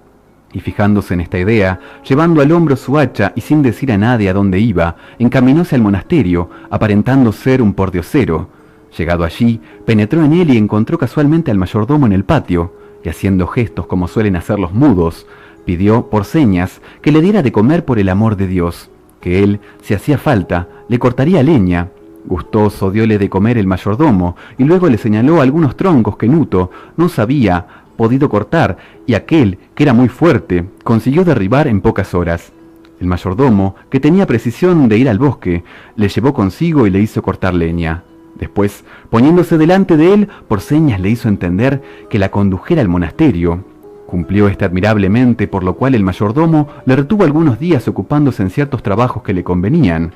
Y fijándose en esta idea, llevando al hombro su hacha y sin decir a nadie a dónde iba, encaminóse al monasterio, aparentando ser un pordiosero. Llegado allí, penetró en él y encontró casualmente al mayordomo en el patio, y haciendo gestos como suelen hacer los mudos, pidió por señas que le diera de comer por el amor de Dios, que él, si hacía falta, le cortaría leña. Gustoso dióle de comer el mayordomo, y luego le señaló algunos troncos que Nuto no sabía podido cortar, y aquel, que era muy fuerte, consiguió derribar en pocas horas. El mayordomo, que tenía precisión de ir al bosque, le llevó consigo y le hizo cortar leña. Después, poniéndose delante de él, por señas le hizo entender que la condujera al monasterio. Cumplió admirablemente, por lo cual el mayordomo le retuvo algunos días ocupándose en ciertos trabajos que le convenían.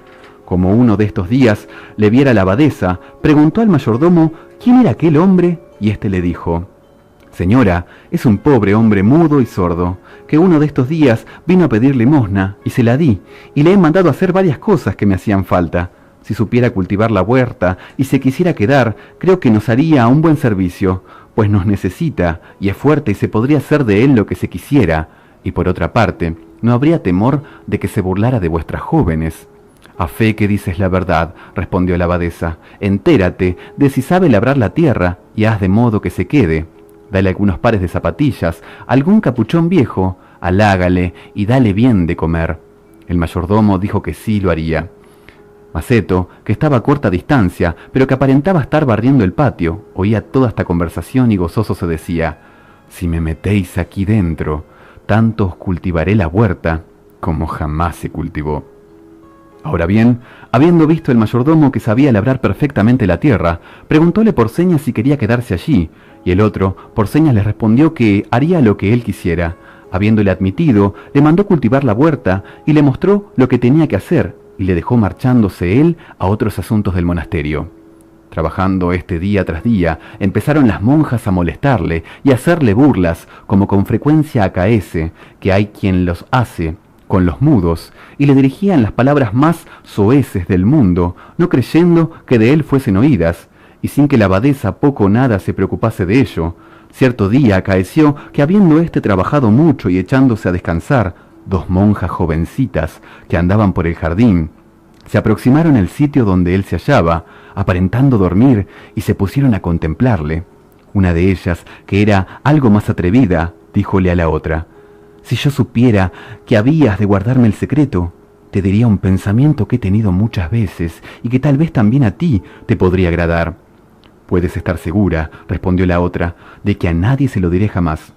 Como uno de estos días le viera la abadesa, preguntó al mayordomo quién era aquel hombre, y éste le dijo, «Señora, es un pobre hombre mudo y sordo, que uno de estos días vino a pedir limosna, y se la di, y le he mandado hacer varias cosas que me hacían falta. Si supiera cultivar la huerta y se quisiera quedar, creo que nos haría un buen servicio, pues nos necesita, y es fuerte y se podría hacer de él lo que se quisiera, y por otra parte, no habría temor de que se burlara de vuestras jóvenes». «A fe que dices la verdad», respondió la abadesa, «entérate de si sabe labrar la tierra, y haz de modo que se quede. Dale algunos pares de zapatillas, algún capuchón viejo, halágale y dale bien de comer». El mayordomo dijo que sí lo haría. Maceto, que estaba a corta distancia, pero que aparentaba estar barriendo el patio, oía toda esta conversación y gozoso se decía, «Si me metéis aquí dentro, tanto os cultivaré la huerta como jamás se cultivó». Ahora bien, habiendo visto el mayordomo que sabía labrar perfectamente la tierra, preguntóle por señas si quería quedarse allí, y el otro por señas le respondió que haría lo que él quisiera. Habiéndole admitido, le mandó cultivar la huerta y le mostró lo que tenía que hacer, y le dejó marchándose él a otros asuntos del monasterio. Trabajando este día tras día, empezaron las monjas a molestarle y a hacerle burlas, como con frecuencia acaece, que hay quien los hace con los mudos, y le dirigían las palabras más soeces del mundo, no creyendo que de él fuesen oídas, y sin que la abadesa poco o nada se preocupase de ello. Cierto día acaeció que habiendo éste trabajado mucho y echándose a descansar, 2 monjas jovencitas que andaban por el jardín se aproximaron al sitio donde él se hallaba, aparentando dormir, y se pusieron a contemplarle. Una de ellas, que era algo más atrevida, díjole a la otra, «Si yo supiera que habías de guardarme el secreto, te diría un pensamiento que he tenido muchas veces y que tal vez también a ti te podría agradar». «Puedes estar segura», respondió la otra, «de que a nadie se lo diré jamás».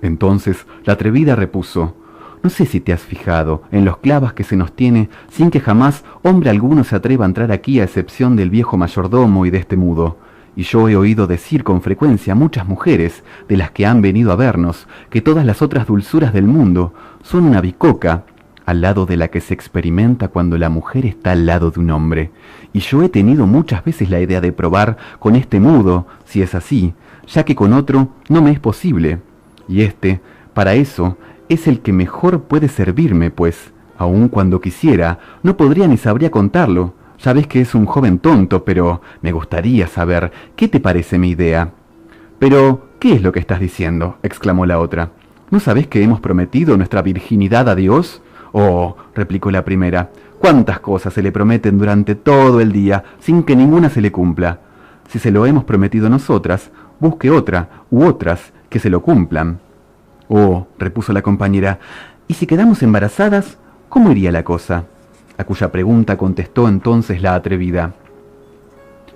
Entonces la atrevida repuso, «No sé si te has fijado en los clavas que se nos tiene sin que jamás hombre alguno se atreva a entrar aquí a excepción del viejo mayordomo y de este mudo. y yo he oído decir con frecuencia a muchas mujeres de las que han venido a vernos que todas las otras dulzuras del mundo son una bicoca al lado de la que se experimenta cuando la mujer está al lado de un hombre. Y yo he tenido muchas veces la idea de probar con este mudo, si es así, ya que con otro no me es posible. Y para eso, es el que mejor puede servirme, pues, aun cuando quisiera, no podría ni sabría contarlo. Ya ves que es un joven tonto, pero me gustaría saber qué te parece mi idea. Pero, ¿qué es lo que estás diciendo?, exclamó la otra. ¿No sabes que hemos prometido nuestra virginidad a Dios? Oh, replicó la primera, cuántas cosas se le prometen durante todo el día, sin que ninguna se le cumpla. Si se lo hemos prometido nosotras, busque otra u otras que se lo cumplan. Oh, repuso la compañera, ¿y si quedamos embarazadas, cómo iría la cosa? A cuya pregunta contestó entonces la atrevida.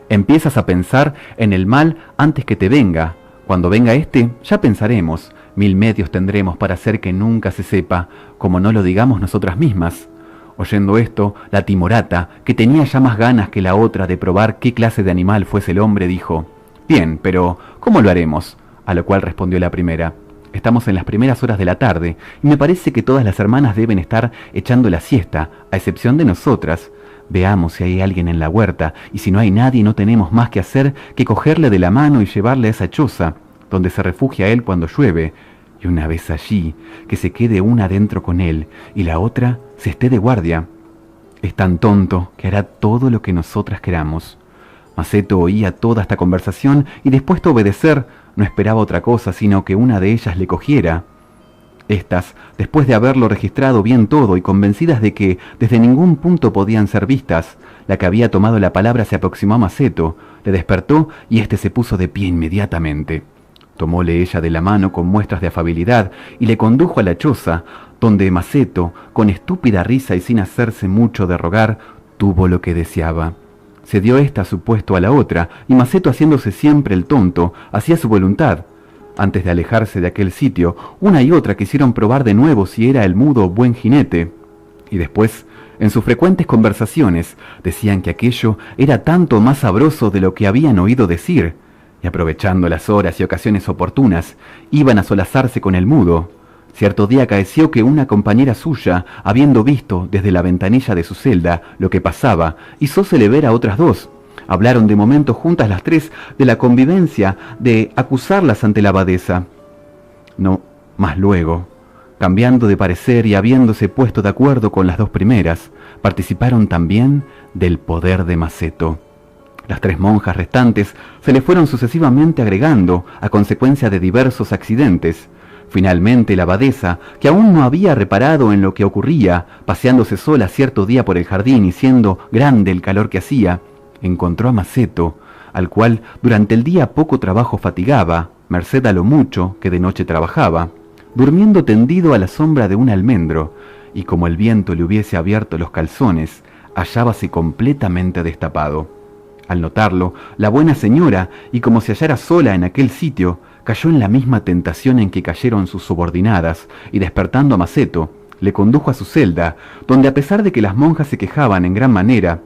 Empiezas a pensar en el mal antes que te venga. Cuando venga ya pensaremos. 1000 medios tendremos para hacer que nunca se sepa, como no lo digamos nosotras mismas. Oyendo esto, la timorata, que tenía ya más ganas que la otra de probar qué clase de animal fuese el hombre, dijo: «Bien, pero ¿cómo lo haremos?». A lo cual respondió la primera: «Estamos en las primeras horas de la tarde, y me parece que todas las hermanas deben estar echando la siesta, a excepción de nosotras. Veamos si hay alguien en la huerta, y si no hay nadie no tenemos más que hacer que cogerle de la mano y llevarle a esa choza, donde se refugia él cuando llueve, y una vez allí, que se quede una dentro con él, y la otra se esté de guardia. Es tan tonto que hará todo lo que nosotras queramos». Maceto oía toda esta conversación, y dispuesto a obedecer, no esperaba otra cosa sino que una de ellas le cogiera. Estas, después de haberlo registrado bien todo y convencidas de que desde ningún punto podían ser vistas, la que había tomado la palabra se aproximó a Maceto, le despertó y éste se puso de pie inmediatamente. Tomóle ella de la mano con muestras de afabilidad y le condujo a la choza, donde Maceto, con estúpida risa y sin hacerse mucho de rogar, tuvo lo que deseaba. Se dio esta su puesto a la otra, y Maceto, haciéndose siempre el tonto, hacía su voluntad. Antes de alejarse de aquel sitio, una y otra quisieron probar de nuevo si era el mudo buen jinete, y después, en sus frecuentes conversaciones, decían que aquello era tanto más sabroso de lo que habían oído decir, y aprovechando las horas y ocasiones oportunas, iban a solazarse con el mudo. Cierto día acaeció que una compañera suya, habiendo visto desde la ventanilla de su celda lo que pasaba, hizósele ver a otras dos. Hablaron de momento juntas las tres de la convivencia, de acusarlas ante la abadesa. No, más luego, cambiando de parecer y habiéndose puesto de acuerdo con las dos primeras, participaron también del poder de Maceto. Las 3 monjas restantes se le fueron sucesivamente agregando a consecuencia de diversos accidentes. Finalmente la abadesa, que aún no había reparado en lo que ocurría, paseándose sola cierto día por el jardín y siendo grande el calor que hacía, encontró a Maceto, al cual durante el día poco trabajo fatigaba, merced a lo mucho que de noche trabajaba, durmiendo tendido a la sombra de un almendro, y como el viento le hubiese abierto los calzones, hallábase completamente destapado. Al notarlo, la buena señora, y como se hallara sola en aquel sitio, cayó en la misma tentación en que cayeron sus subordinadas, y despertando a Maceto, le condujo a su celda, donde a pesar de que las monjas se quejaban en gran manera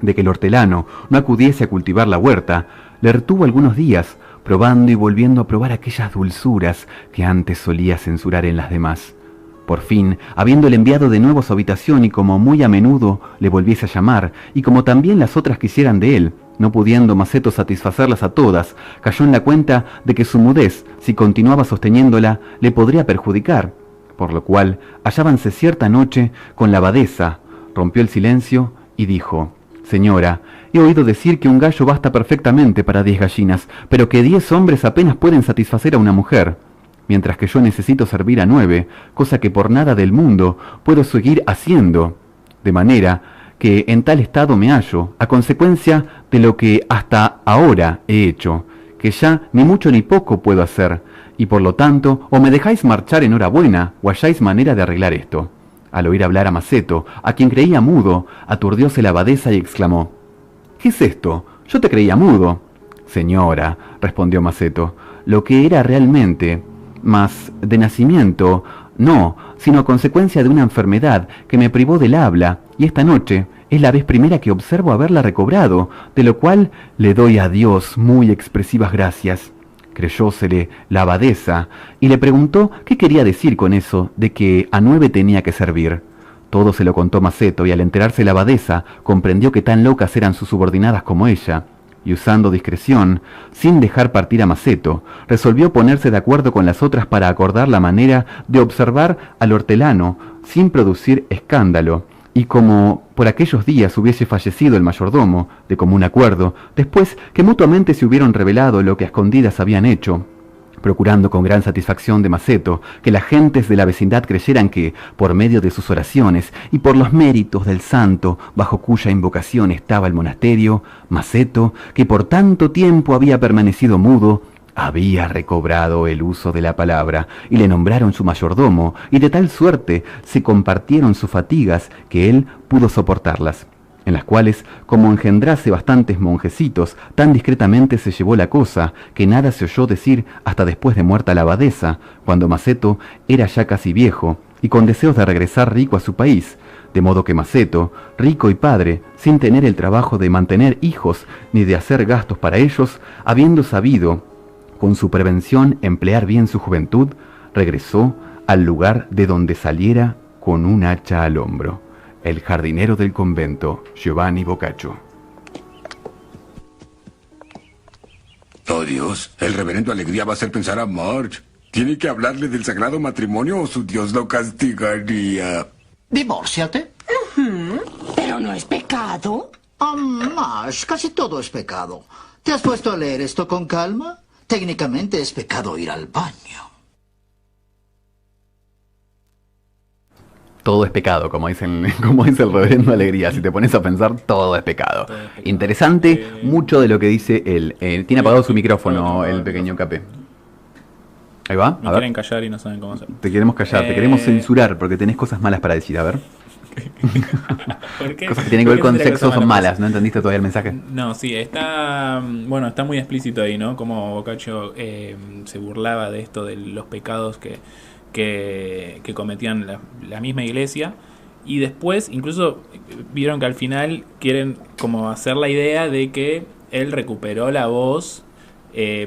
de que el hortelano no acudiese a cultivar la huerta, le retuvo algunos días, probando y volviendo a probar aquellas dulzuras que antes solía censurar en las demás. Por fin, habiéndole enviado de nuevo a su habitación y como muy a menudo le volviese a llamar, y como también las otras quisieran de él, no pudiendo Maceto satisfacerlas a todas, cayó en la cuenta de que su mudez, si continuaba sosteniéndola, le podría perjudicar, por lo cual hallábanse cierta noche con la abadesa, rompió el silencio y dijo: «Señora, he oído decir que un gallo basta perfectamente para 10 gallinas, pero que 10 hombres apenas pueden satisfacer a una mujer, mientras que yo necesito servir a 9, cosa que por nada del mundo puedo seguir haciendo, de manera que en tal estado me hallo, a consecuencia de lo que hasta ahora he hecho, que ya ni mucho ni poco puedo hacer, y por lo tanto o me dejáis marchar en hora buena, o halláis manera de arreglar esto». Al oír hablar a Maceto, a quien creía mudo, aturdióse la abadesa y exclamó: «¿Qué es esto? Yo te creía mudo». «Señora», respondió Maceto, «lo que era realmente, mas de nacimiento, no, sino a consecuencia de una enfermedad que me privó del habla, y esta noche Es la vez primera que observo haberla recobrado, de lo cual le doy a Dios muy expresivas gracias. Creyósele la abadesa y le preguntó qué quería decir con eso de que a 9 tenía que servir. Todo se lo contó Maceto y al enterarse la abadesa comprendió que tan locas eran sus subordinadas como ella, y usando discreción, sin dejar partir a Maceto, resolvió ponerse de acuerdo con las otras para acordar la manera de observar al hortelano sin producir escándalo, y como por aquellos días hubiese fallecido el mayordomo, de común acuerdo, después que mutuamente se hubieron revelado lo que a escondidas habían hecho, procurando con gran satisfacción de Maceto que las gentes de la vecindad creyeran que, por medio de sus oraciones y por los méritos del santo bajo cuya invocación estaba el monasterio, Maceto, que por tanto tiempo había permanecido mudo, había recobrado el uso de la palabra, y le nombraron su mayordomo, y de tal suerte se compartieron sus fatigas que él pudo soportarlas, en las cuales, como engendrase bastantes monjecitos, tan discretamente se llevó la cosa, que nada se oyó decir hasta después de muerta la abadesa, cuando Maceto era ya casi viejo, y con deseos de regresar rico a su país, de modo que Maceto, rico y padre, sin tener el trabajo de mantener hijos ni de hacer gastos para ellos, habiendo sabido, con su prevención, emplear bien su juventud, regresó al lugar de donde saliera con un hacha al hombro. El jardinero del convento, Giovanni Boccaccio. Oh Dios, el reverendo Alegría va a hacer pensar a Marge. ¿Tiene que hablarle del sagrado matrimonio o su Dios lo castigaría? Divórciate. Pero no es pecado. Marge, casi todo es pecado. ¿Te has puesto a leer esto con calma? Técnicamente es pecado ir al baño. Todo es pecado, como dice el reverendo Alegría. Si te pones a pensar, todo es pecado. Interesante, mucho de lo que dice él. Tiene apagado su micrófono el pequeño Capé. Ahí va, Me quieren callar y no saben cómo hacer. Te queremos callar, te queremos censurar porque tenés cosas malas para decir, a ver. ¿Por qué? Cosas que tienen que ver con tendría sexo ser son mala? malas, ¿no entendiste todavía el mensaje? No, sí, está muy explícito ahí, ¿no? Como Boccaccio se burlaba de esto, de los pecados que cometían la misma iglesia, y después incluso vieron que al final quieren como hacer la idea de que él recuperó la voz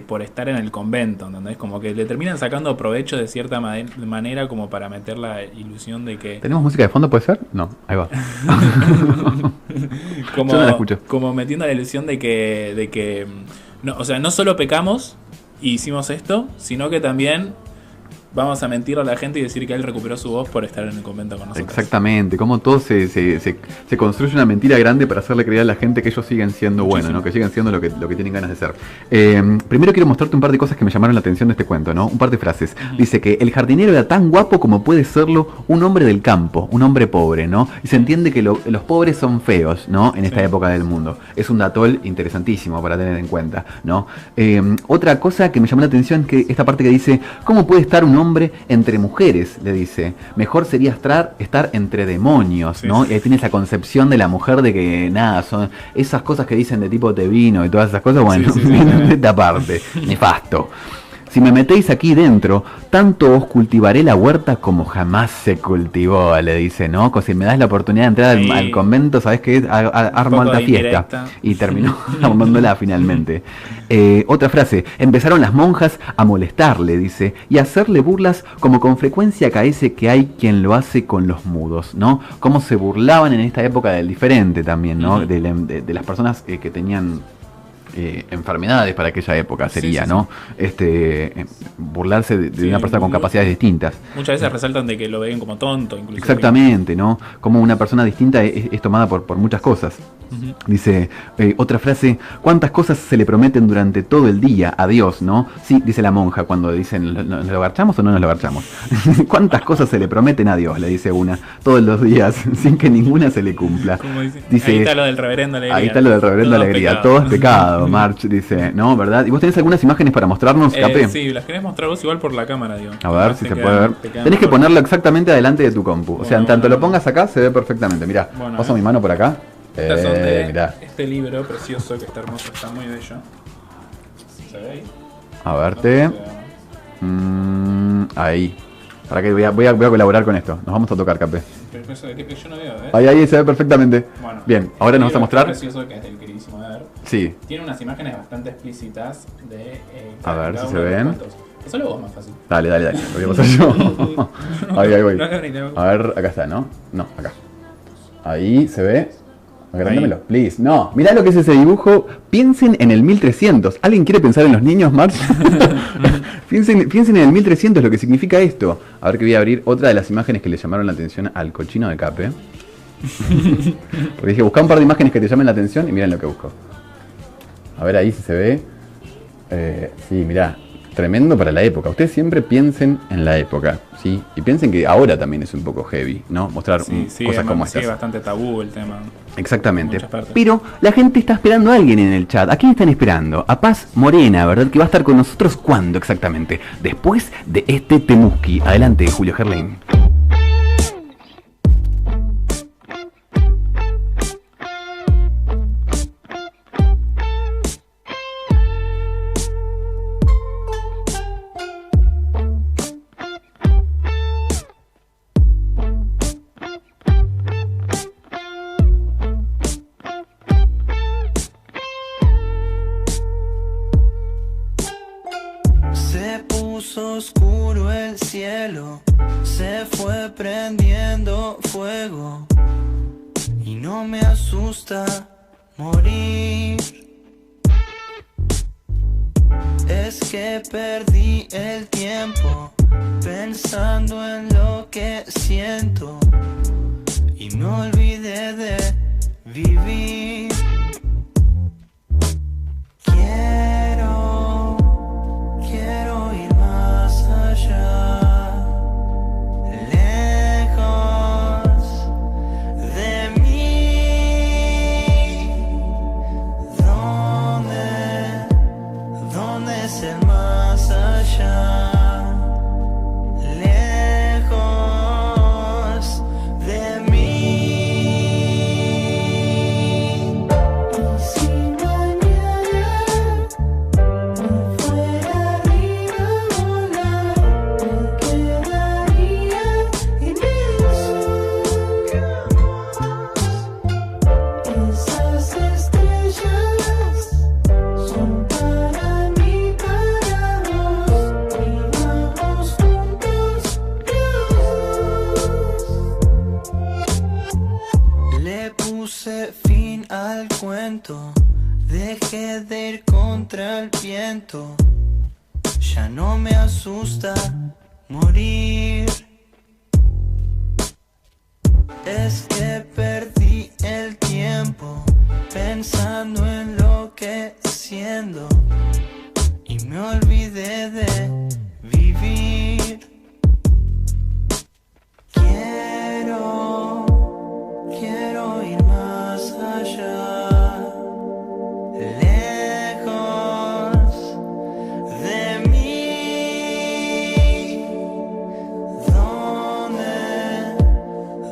por estar en el convento, ¿entendés? Como que le terminan sacando provecho de cierta manera como para meter la ilusión de que... ¿Tenemos música de fondo, puede ser? No, ahí va. como, Yo no la escucho. como metiendo la ilusión de que no, o sea, no solo pecamos y hicimos esto, sino que también vamos a mentir a la gente y decir que él recuperó su voz por estar en el convento con nosotros. Exactamente, como todo se construye una mentira grande para hacerle creer a la gente que ellos siguen siendo buenos, ¿no? Que siguen siendo lo que tienen ganas de ser. Primero quiero mostrarte un par de cosas que me llamaron la atención de este cuento, ¿no? Un par de frases. Dice que el jardinero era tan guapo como puede serlo un hombre del campo, un hombre pobre, ¿no? Y se entiende que los pobres son feos, ¿no? En esta época del mundo. Es un datol interesantísimo para tener en cuenta, ¿no? Otra cosa que me llamó la atención es que esta parte que dice, ¿cómo puede estar un hombre entre mujeres? Le dice, mejor sería estar entre demonios, ¿no? Y ahí tiene esa concepción de la mujer de que nada, son esas cosas que dicen de tipo te vino y todas esas cosas, bueno, esta parte, nefasto. Si me metéis aquí dentro, tanto os cultivaré la huerta como jamás se cultivó, le dice, ¿no? Si me das la oportunidad de entrar al convento, ¿sabes qué? Armo alta fiesta. Y terminó armándola finalmente. Otra frase, empezaron las monjas a molestarle, dice, y a hacerle burlas como con frecuencia acaece que hay quien lo hace con los mudos, ¿no? Cómo se burlaban en esta época del diferente también, ¿no? De las personas que tenían... enfermedades para aquella época sería, ¿no? Burlarse de una persona con capacidades distintas. Muchas veces resaltan de que lo ven como tonto, incluso. Exactamente, ¿no? Como una persona distinta es tomada por muchas cosas. Dice, otra frase, ¿cuántas cosas se le prometen durante todo el día a Dios, no? Sí, dice la monja cuando dicen, ¿nos lo garchamos o no nos lo garchamos? ¿Cuántas cosas se le prometen a Dios? Le dice una, todos los días, sin que ninguna se le cumpla. Dice, ahí está lo del reverendo Alegría. Ahí está lo del reverendo Alegría, todo es pecado, March, dice, ¿no? ¿Verdad? ¿Y vos tenés algunas imágenes para mostrarnos, Capé? Sí, las querés mostrar vos igual por la cámara, digo. A ver si se puede ver. Tenés que ponerlo exactamente adelante de tu compu. O sea, en tanto lo pongas acá, se ve perfectamente. Mirá, paso mi mano por acá. Estas son de mirá. este libro precioso que está hermoso, está muy bello. ¿Se ve ahí? A verte. Ahí. Para que voy a colaborar con esto. Nos vamos a tocar, Capé. Pero eso de que yo no veo, ¿eh? Ahí se ve perfectamente. Bueno, Bien, ahora nos vas a mostrar. Precioso, que es el queridísimo ver. Sí. Tiene unas imágenes bastante explícitas de. A ver cada si se uno de los ven. cuentos. Pasalo vos más fácil. Dale. Lo voy a pasar yo. Ahí voy. No, no. A ver, acá está, ¿no? No, acá. Ahí se ve. Agrandámelo, Ahí. please. No, mirá lo que es ese dibujo. Piensen en el 1300. ¿Alguien quiere pensar en los niños, March? piensen en el 1300, lo que significa esto. A ver que voy a abrir otra de las imágenes que le llamaron la atención al cochino de Cape. Porque dije, busca un par de imágenes que te llamen la atención y miren lo que busco. A ver ahí si se ve. Sí, mirá. Tremendo para la época. Ustedes siempre piensen en la época, ¿sí? Y piensen que ahora también es un poco heavy, ¿no? Mostrar cosas como estas. Sí, bastante tabú el tema. Exactamente. Muchas partes. Pero la gente está esperando a alguien en el chat. ¿A quién están esperando? A Paz Morena, ¿verdad? Que va a estar con nosotros ¿cuándo exactamente? Después de este Temuski. Adelante, Julio Gerlain. Se puso oscuro el cielo, se fue prendiendo fuego y no me asusta morir. Es que perdí el tiempo pensando en lo que siento y me olvidé de vivir. Quiero ir más allá, lejos de mí. ¿Dónde es el más allá? Lejos de mí. Le puse fin al cuento, dejé de ir contra el viento, ya no me asusta morir. Es que perdí el tiempo pensando en lo que siendo y me olvidé de vivir. Quiero ir más allá, lejos de mí.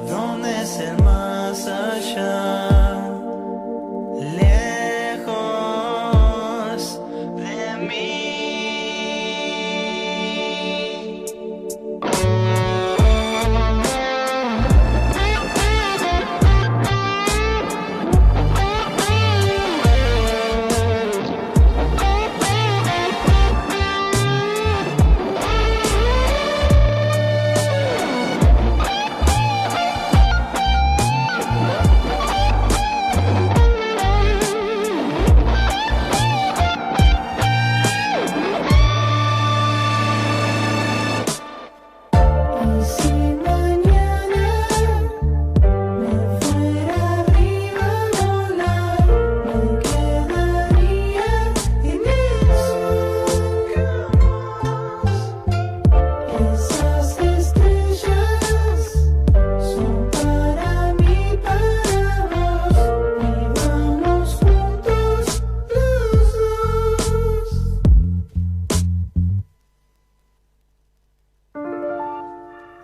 ¿Dónde es el más allá? Lejos de mí.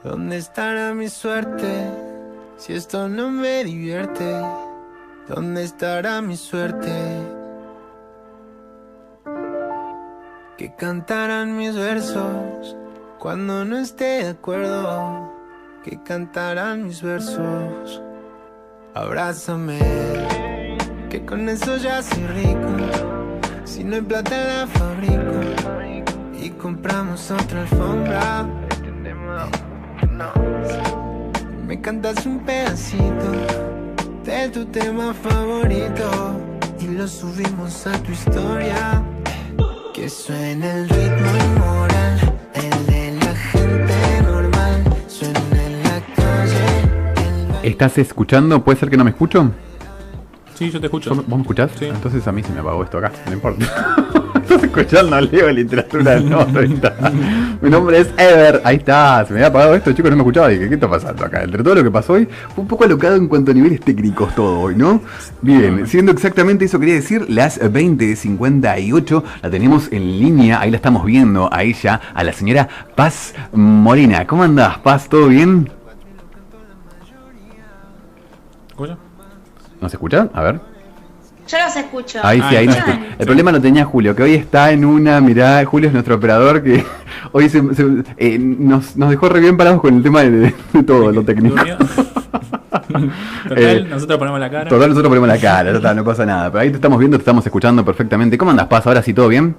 ¿Dónde estará mi suerte si esto no me divierte? ¿Dónde estará mi suerte? Que cantaran mis versos cuando no esté de acuerdo. que cantarán mis versos. Abrázame, que con eso ya soy rico. Si no hay plata la fabrico y compramos otra alfombra. Me cantas un pedacito de tu tema favorito y lo subimos a tu historia. Que suene el ritmo inmoral, el de la gente normal. Suena en la calle. ¿Estás escuchando? ¿Puede ser que no me escucho? Sí, yo te escucho. ¿Vos me escuchás? Sí. Entonces a mí se me apagó esto acá, no importa. Estás escuchando Leo Literatura Nórdica. Mi nombre es Ever. Ahí está, se me había apagado esto, chicos, no me escuchaba. Dije, ¿qué está pasando acá? Entre todo lo que pasó hoy, fue un poco alocado en cuanto a niveles técnicos todo hoy, ¿no? Bien, siendo exactamente eso quería decir, las 20:58, la tenemos en línea, ahí la estamos viendo, a ella, a la señora Paz Molina. ¿Cómo andás, Paz? ¿Todo bien? ¿Escucha? ¿No se escucha? A ver. Yo los escucho. Ahí sí, ahí no está. escucha. El problema lo tenía Julio, que hoy está en una, mirá, Julio es nuestro operador, que hoy nos dejó re bien parados con el tema de todo lo técnico. ¿Durmió? Total, nosotros ponemos la cara. Total, nosotros ponemos la cara, total, no pasa nada. Pero ahí te estamos viendo, te estamos escuchando perfectamente. ¿Cómo andas, Paz? ¿Ahora sí todo bien?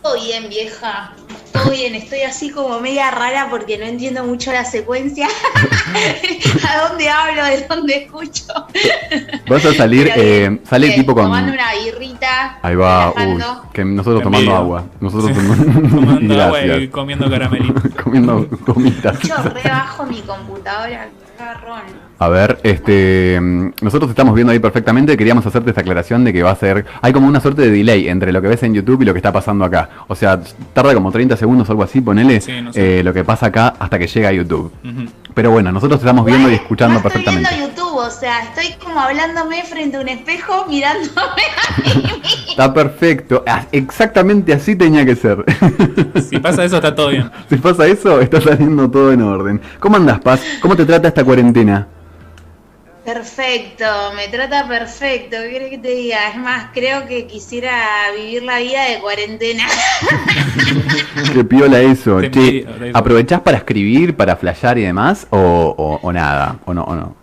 Todo bien, vieja. Todo bien. Estoy así como media rara porque no entiendo mucho la secuencia. ¿A dónde hablo? ¿De dónde escucho? Vas a salir, sale el tipo con... Tomando una birrita. Ahí va, uy, relajando. que nosotros Te tomando envidio. agua. Nosotros tomando... Tomando agua y Gracias. comiendo caramelito. Comiendo gomitas. Yo re bajo mi computadora. Carrón. A ver, nosotros estamos viendo ahí perfectamente. Queríamos hacerte esta aclaración de que va a ser... Hay como una suerte de delay entre lo que ves en YouTube y lo que está pasando acá. O sea, tarda como 30 segundos o algo así, ponele, Sí, no sé. lo que pasa acá hasta que llega a YouTube. Ujú. Pero bueno, nosotros te estamos viendo y Igual, escuchando no perfectamente. estoy viendo YouTube, o sea, estoy como hablándome frente a un espejo, mirándome a mí misma. Está perfecto. Exactamente así tenía que ser. Si pasa eso, está todo bien. Si pasa eso, está saliendo todo en orden. ¿Cómo andás, Paz? ¿Cómo te trata esta cuarentena? Perfecto, me trata perfecto. ¿Qué querés que te diga? Es más, creo que quisiera vivir la vida de cuarentena. Qué piola eso. Te Che, envidio de eso. ¿aprovechás para escribir, para flashear y demás? ¿O nada? ¿O no?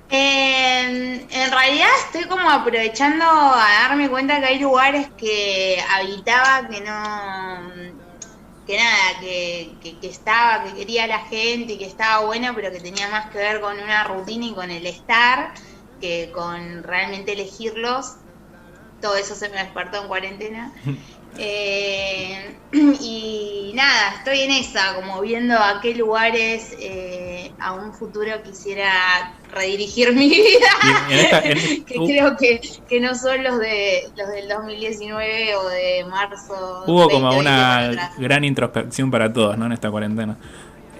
En realidad estoy como aprovechando a darme cuenta que hay lugares que habitaba que no... Que nada, que estaba, que quería la gente y que estaba bueno, pero que tenía más que ver con una rutina y con el estar que con realmente elegirlos. Todo eso se me despertó en cuarentena. Y nada, estoy en esa, como viendo a qué lugares a un futuro quisiera redirigir mi vida. Y en Que creo que no son los del 2019 o de marzo. Hubo como 2020 una para atrás. gran introspección para todos, ¿no? En esta cuarentena.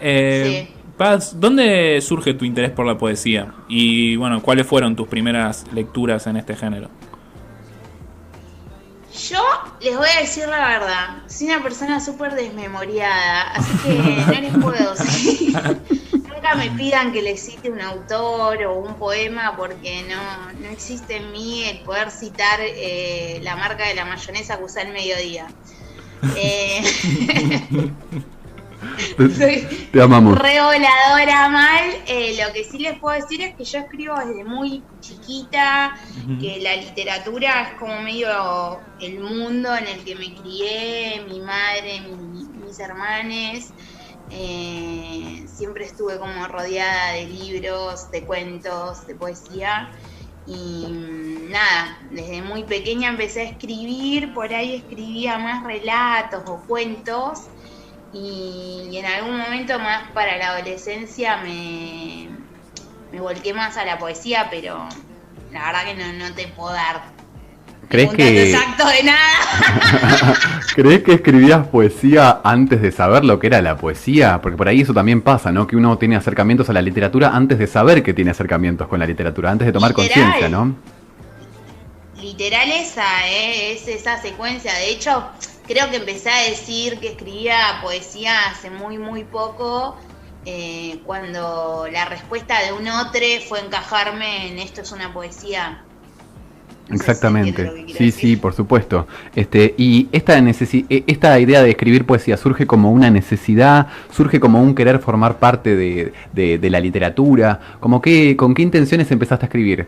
Sí. Paz, ¿dónde surge tu interés por la poesía? Y bueno, ¿cuáles fueron tus primeras lecturas en este género? Yo les voy a decir la verdad, soy una persona súper desmemoriada, así que no les puedo decir. Nunca me pidan que les cite un autor o un poema porque no existe en mí el poder citar la marca de la mayonesa que usé al mediodía. Soy Te amamos. re voladora mal. Lo que sí les puedo decir es que yo escribo desde muy chiquita, que la literatura es como medio el mundo en el que me crié, mi madre, mis hermanes. Siempre estuve como rodeada de libros, de cuentos, de poesía. Y nada, desde muy pequeña empecé a escribir, por ahí escribía más relatos o cuentos. Y en algún momento más para la adolescencia me volqué más a la poesía, pero la verdad que no te puedo dar ¿Crees ningún dato que exacto de nada. ¿Crees que escribías poesía antes de saber lo que era la poesía? Porque por ahí eso también pasa, ¿no? Que uno tiene acercamientos a la literatura antes de saber que tiene acercamientos con la literatura, antes de tomar Literal. conciencia, ¿no? Literal es esa secuencia. De hecho, creo que empecé a decir que escribía poesía hace muy poco, cuando la respuesta de un otro fue encajarme en esto es una poesía. No sé si se entiende Exactamente, lo que quiero sí, decir. sí, por supuesto. Y esta idea de escribir poesía surge como una necesidad, surge como un querer formar parte de la literatura, ¿con qué intenciones empezaste a escribir?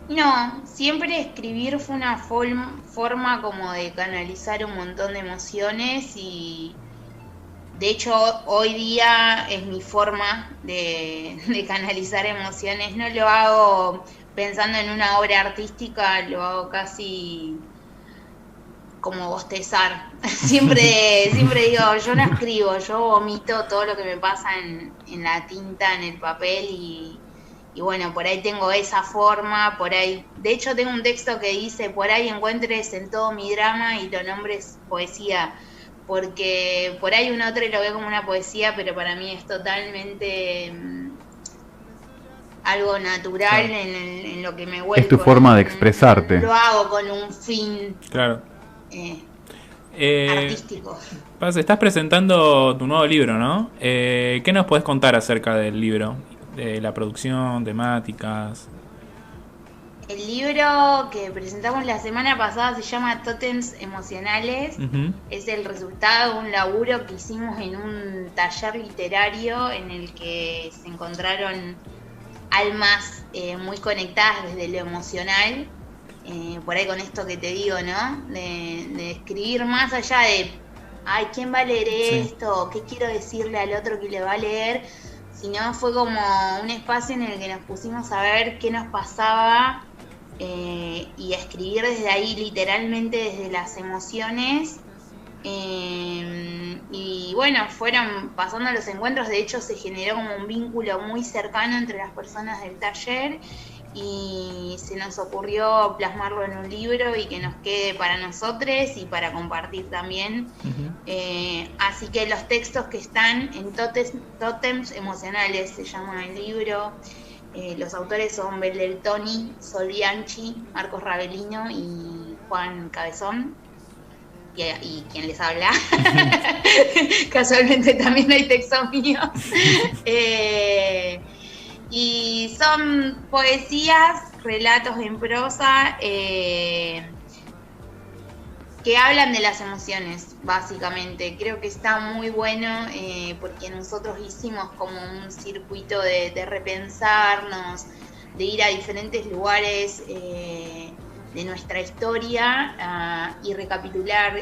No, siempre escribir fue una forma como de canalizar un montón de emociones y de hecho hoy día es mi forma de canalizar emociones. No lo hago pensando en una obra artística, lo hago casi como bostezar. Siempre digo, yo no escribo, yo vomito todo lo que me pasa en la tinta, en el papel y bueno, por ahí tengo esa forma, por ahí, de hecho tengo un texto que dice, por ahí encuentres en todo mi drama y lo nombres poesía, porque por ahí uno otro lo ve como una poesía, pero para mí es totalmente algo natural Claro. en lo que me vuelco. Es tu forma de expresarte. No lo hago con un fin Claro. artístico. Paz, estás presentando tu nuevo libro, ¿no? ¿Qué nos podés contar acerca del libro? De la producción, temáticas. El libro que presentamos la semana pasada se llama Tótems Emocionales. Ujú. Es el resultado de un laburo que hicimos en un taller literario en el que se encontraron almas muy conectadas desde lo emocional. Por ahí con esto que te digo, ¿no? De escribir más allá de, ay, ¿quién va a leer esto? ¿Qué quiero decirle al otro que le va a leer? Sino fue como un espacio en el que nos pusimos a ver qué nos pasaba y a escribir desde ahí, literalmente desde las emociones. Y bueno, fueron pasando los encuentros, de hecho se generó como un vínculo muy cercano entre las personas del taller y se nos ocurrió plasmarlo en un libro y que nos quede para nosotros y para compartir también. Así que los textos que están en Tótems Emocionales se llama el libro. Los autores son Belel Toni, Sol Bianchi, Marcos Ravelino y Juan Cabezón. Y quien les habla. Casualmente también hay textos míos. Y son poesías, relatos en prosa que hablan de las emociones, básicamente. Creo que está muy bueno porque nosotros hicimos como un circuito de repensarnos, de ir a diferentes lugares de nuestra historia y recapitular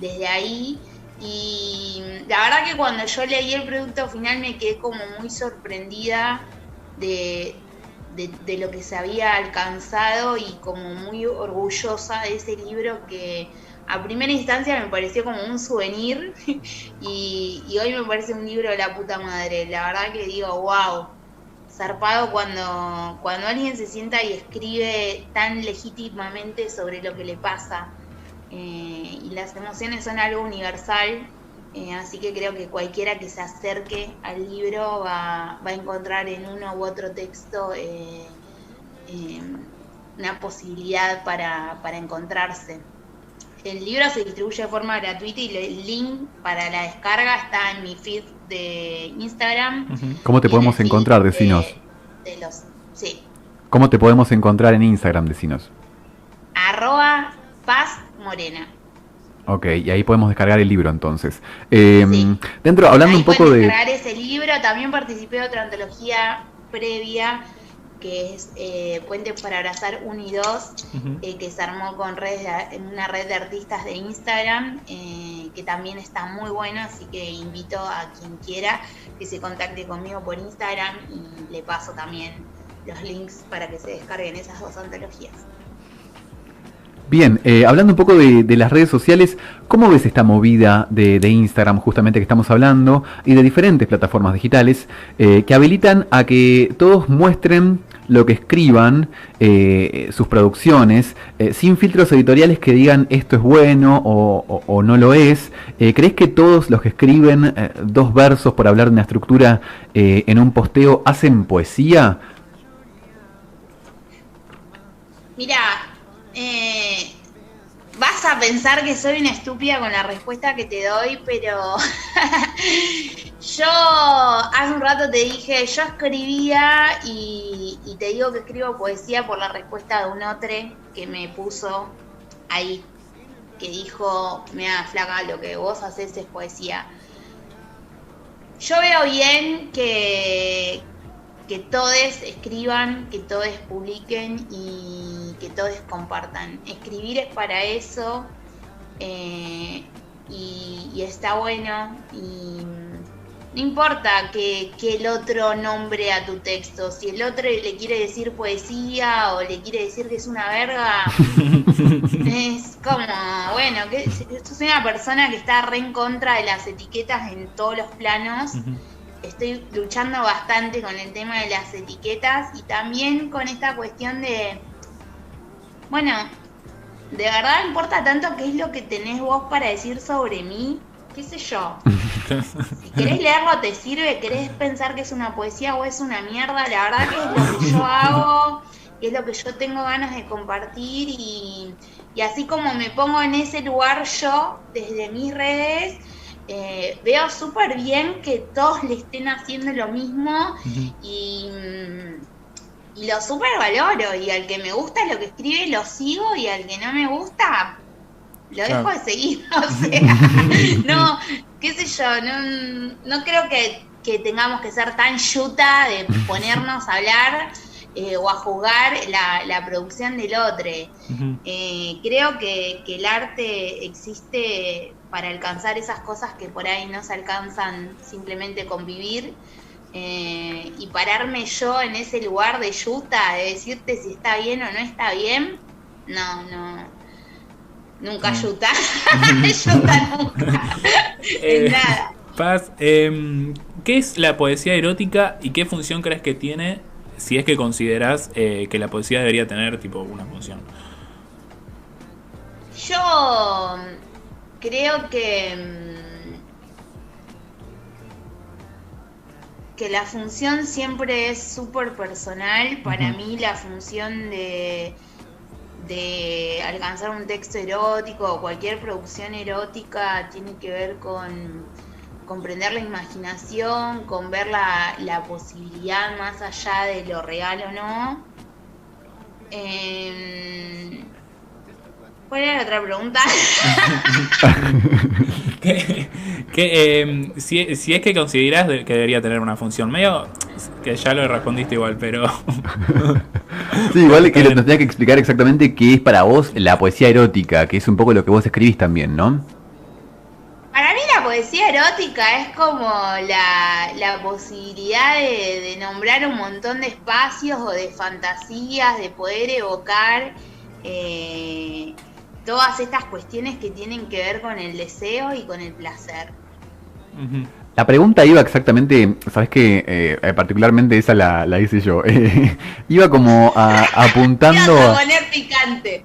desde ahí. Y la verdad que cuando yo leí el producto final me quedé como muy sorprendida de lo que se había alcanzado y como muy orgullosa de ese libro que a primera instancia me pareció como un souvenir y hoy me parece un libro de la puta madre. La verdad que digo, wow, zarpado cuando alguien se sienta y escribe tan legítimamente sobre lo que le pasa. Y las emociones son algo universal, así que creo que cualquiera que se acerque al libro va a encontrar en uno u otro texto una posibilidad para encontrarse. El libro se distribuye de forma gratuita y el link para la descarga está en mi feed de Instagram. ¿Cómo te podemos encontrar, decinos? Sí. ¿Cómo te podemos encontrar en Instagram, decinos? @pazmorena. Ok, y ahí podemos descargar el libro entonces. Sí. Dentro, hablando Ahí un poco pueden de... descargar ese libro. También participé de otra antología previa que es Puentes para Abrazar 1 y 2, que se armó con en una red de artistas de Instagram, que también está muy bueno, así que invito a quien quiera que se contacte conmigo por Instagram y le paso también los links para que se descarguen esas dos antologías. Bien, hablando un poco de las redes sociales, ¿cómo ves esta movida de Instagram justamente que estamos hablando y de diferentes plataformas digitales que habilitan a que todos muestren lo que escriban, sus producciones, sin filtros editoriales que digan esto es bueno o no lo es? ¿Crees que todos los que escriben 2 versos por hablar de una estructura en un posteo hacen poesía? Mira, vas a pensar que soy una estúpida con la respuesta que te doy, pero Yo hace un rato te dije, yo escribía y te digo que escribo poesía por la respuesta de un otro que me puso ahí, que dijo, mira, flaca, lo que vos haces es poesía. Yo veo bien que todos escriban, que todos publiquen y que todos compartan. Escribir es para eso y está bueno y no importa que el otro nombre a tu texto. Si el otro le quiere decir poesía o le quiere decir que es una verga, es como, bueno, que soy una persona que está re en contra de las etiquetas en todos los planos. Estoy luchando bastante con el tema de las etiquetas y también con esta cuestión de, bueno, ¿de verdad me importa tanto qué es lo que tenés vos para decir sobre mí? ¿Qué sé yo? Si querés leerlo te sirve, querés pensar que es una poesía o es una mierda, la verdad que es lo que yo hago, es lo que yo tengo ganas de compartir y así como me pongo en ese lugar yo, desde mis redes, veo súper bien que todos le estén haciendo lo mismo y lo súper valoro y al que me gusta lo que escribe lo sigo y al que no me gusta lo dejo de seguir, o sea, no, qué sé yo, no creo que tengamos que ser tan yuta de ponernos a hablar o a juzgar la producción del otro. Creo que el arte existe para alcanzar esas cosas que por ahí no se alcanzan simplemente con vivir y pararme yo en ese lugar de yuta, de decirte si está bien o no está bien, no. Nunca yuta. Yuta nunca. Nada. Paz, ¿qué es la poesía erótica y qué función crees que tiene si es que consideras que la poesía debería tener tipo una función? Yo creo que la función siempre es súper personal. Para mí la función de alcanzar un texto erótico o cualquier producción erótica tiene que ver con comprender la imaginación, con ver la posibilidad más allá de lo real o no. ¿Cuál era la otra pregunta? Si es que consideras que debería tener una función, medio que ya lo respondiste igual, pero sí, igual que nos tenía que explicar exactamente qué es para vos la poesía erótica, que es un poco lo que vos escribís también, ¿no? Para mí la poesía erótica es como la posibilidad de nombrar un montón de espacios o de fantasías, de poder evocar todas estas cuestiones que tienen que ver con el deseo y con el placer. La pregunta iba exactamente, ¿sabes qué? Particularmente esa la hice yo. Iba como apuntando... Ibas a poner picante.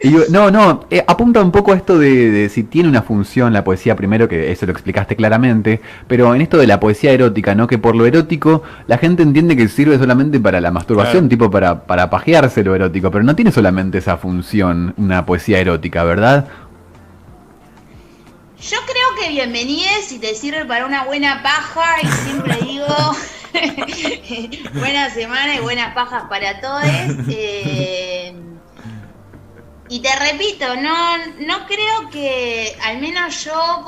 Apunta un poco a esto de si tiene una función la poesía primero, que eso lo explicaste claramente, pero en esto de la poesía erótica, ¿no? Que por lo erótico la gente entiende que sirve solamente para la masturbación, tipo para pajearse lo erótico, pero no tiene solamente esa función una poesía erótica, ¿verdad? Yo creo que bienvenides si te sirve para una buena paja y siempre digo buena semana y buenas pajas para todos. Y te repito, no creo que, al menos yo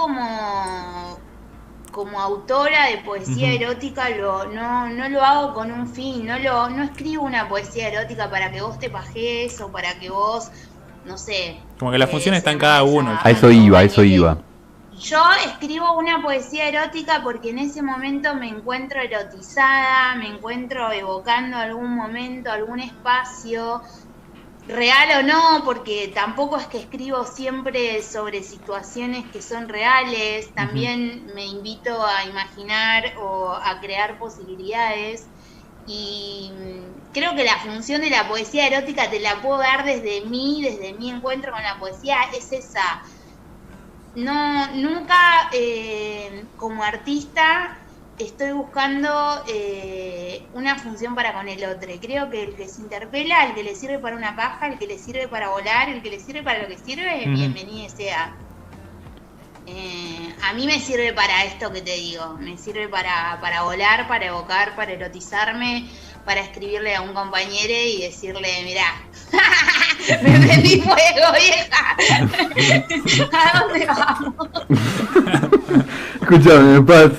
como autora de poesía erótica no lo hago con un fin, no escribo una poesía erótica para que vos te pajes o para que vos, no sé. Como que la función está en cada uno. A eso iba. Yo escribo una poesía erótica porque en ese momento me encuentro erotizada, me encuentro evocando algún momento, algún espacio, real o no, porque tampoco es que escribo siempre sobre situaciones que son reales, también me invito a imaginar o a crear posibilidades y creo que la función de la poesía erótica te la puedo dar desde mi encuentro con la poesía, es esa. No, nunca como artista estoy buscando una función para con el otro. Creo que el que se interpela, el que le sirve para una paja, el que le sirve para volar, el que le sirve para lo que sirve, bienvenido sea. A mí me sirve para esto que te digo, me sirve para volar, para evocar, para erotizarme, para escribirle a un compañero y decirle, mirá, me prendí fuego, vieja. ¿A dónde vamos? Escúchame, Paz,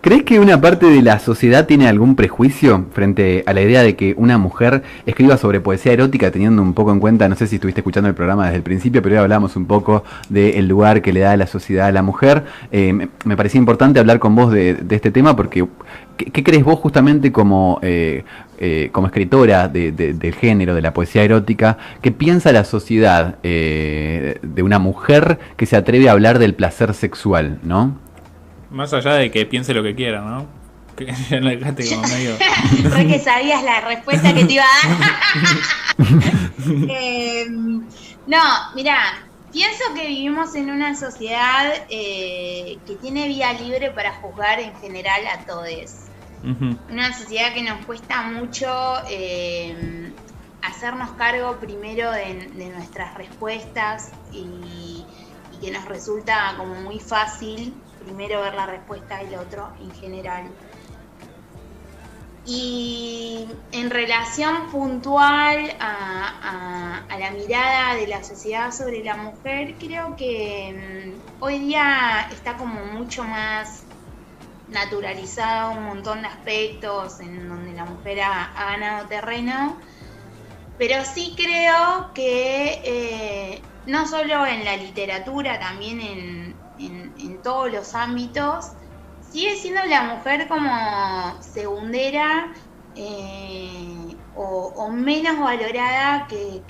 ¿crees que una parte de la sociedad tiene algún prejuicio frente a la idea de que una mujer escriba sobre poesía erótica, teniendo un poco en cuenta, no sé si estuviste escuchando el programa desde el principio, pero hoy hablamos un poco del lugar que le da la sociedad a la mujer? Me parecía importante hablar con vos de este tema porque ¿qué crees vos justamente como escritora del género, de la poesía erótica? ¿Qué piensa la sociedad de una mujer que se atreve a hablar del placer sexual, no? Más allá de que piense lo que quiera, ¿no? Que ya la dejaste como medio... Porque sabías la respuesta que te iba a dar. No, mirá, pienso que vivimos en una sociedad que tiene vía libre para juzgar en general a todos. Una sociedad que nos cuesta mucho hacernos cargo primero de nuestras respuestas y que nos resulta como muy fácil primero ver la respuesta y lo otro en general. Y en relación puntual a la mirada de la sociedad sobre la mujer, creo que hoy día está como mucho más naturalizado un montón de aspectos en donde la mujer ha ganado terreno, pero sí creo que no solo en la literatura, también en todos los ámbitos, sigue siendo la mujer como segundera o menos valorada que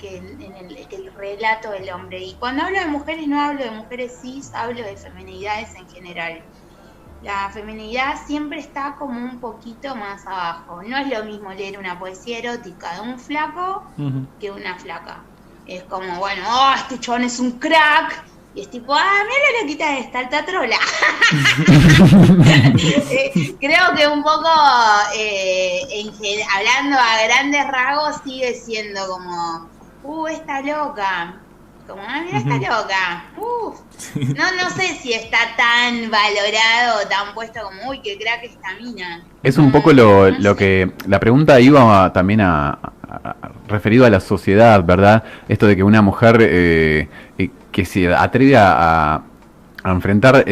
el relato del hombre. Y cuando hablo de mujeres no hablo de mujeres cis, hablo de feminidades en general. La feminidad siempre está como un poquito más abajo. No es lo mismo leer una poesía erótica de un flaco que una flaca. Es como, bueno, este chabón es un crack. Y es tipo, mira la loquita de esta alta trola. Creo que un poco, hablando a grandes rasgos, sigue siendo como, está loca. Como, mira, está loca. No sé si está tan valorado, tan puesto como, uy, qué crack esta mina. Es un poco lo que... La pregunta iba también referido a la sociedad, ¿verdad? Esto de que una mujer que se atreve a enfrentar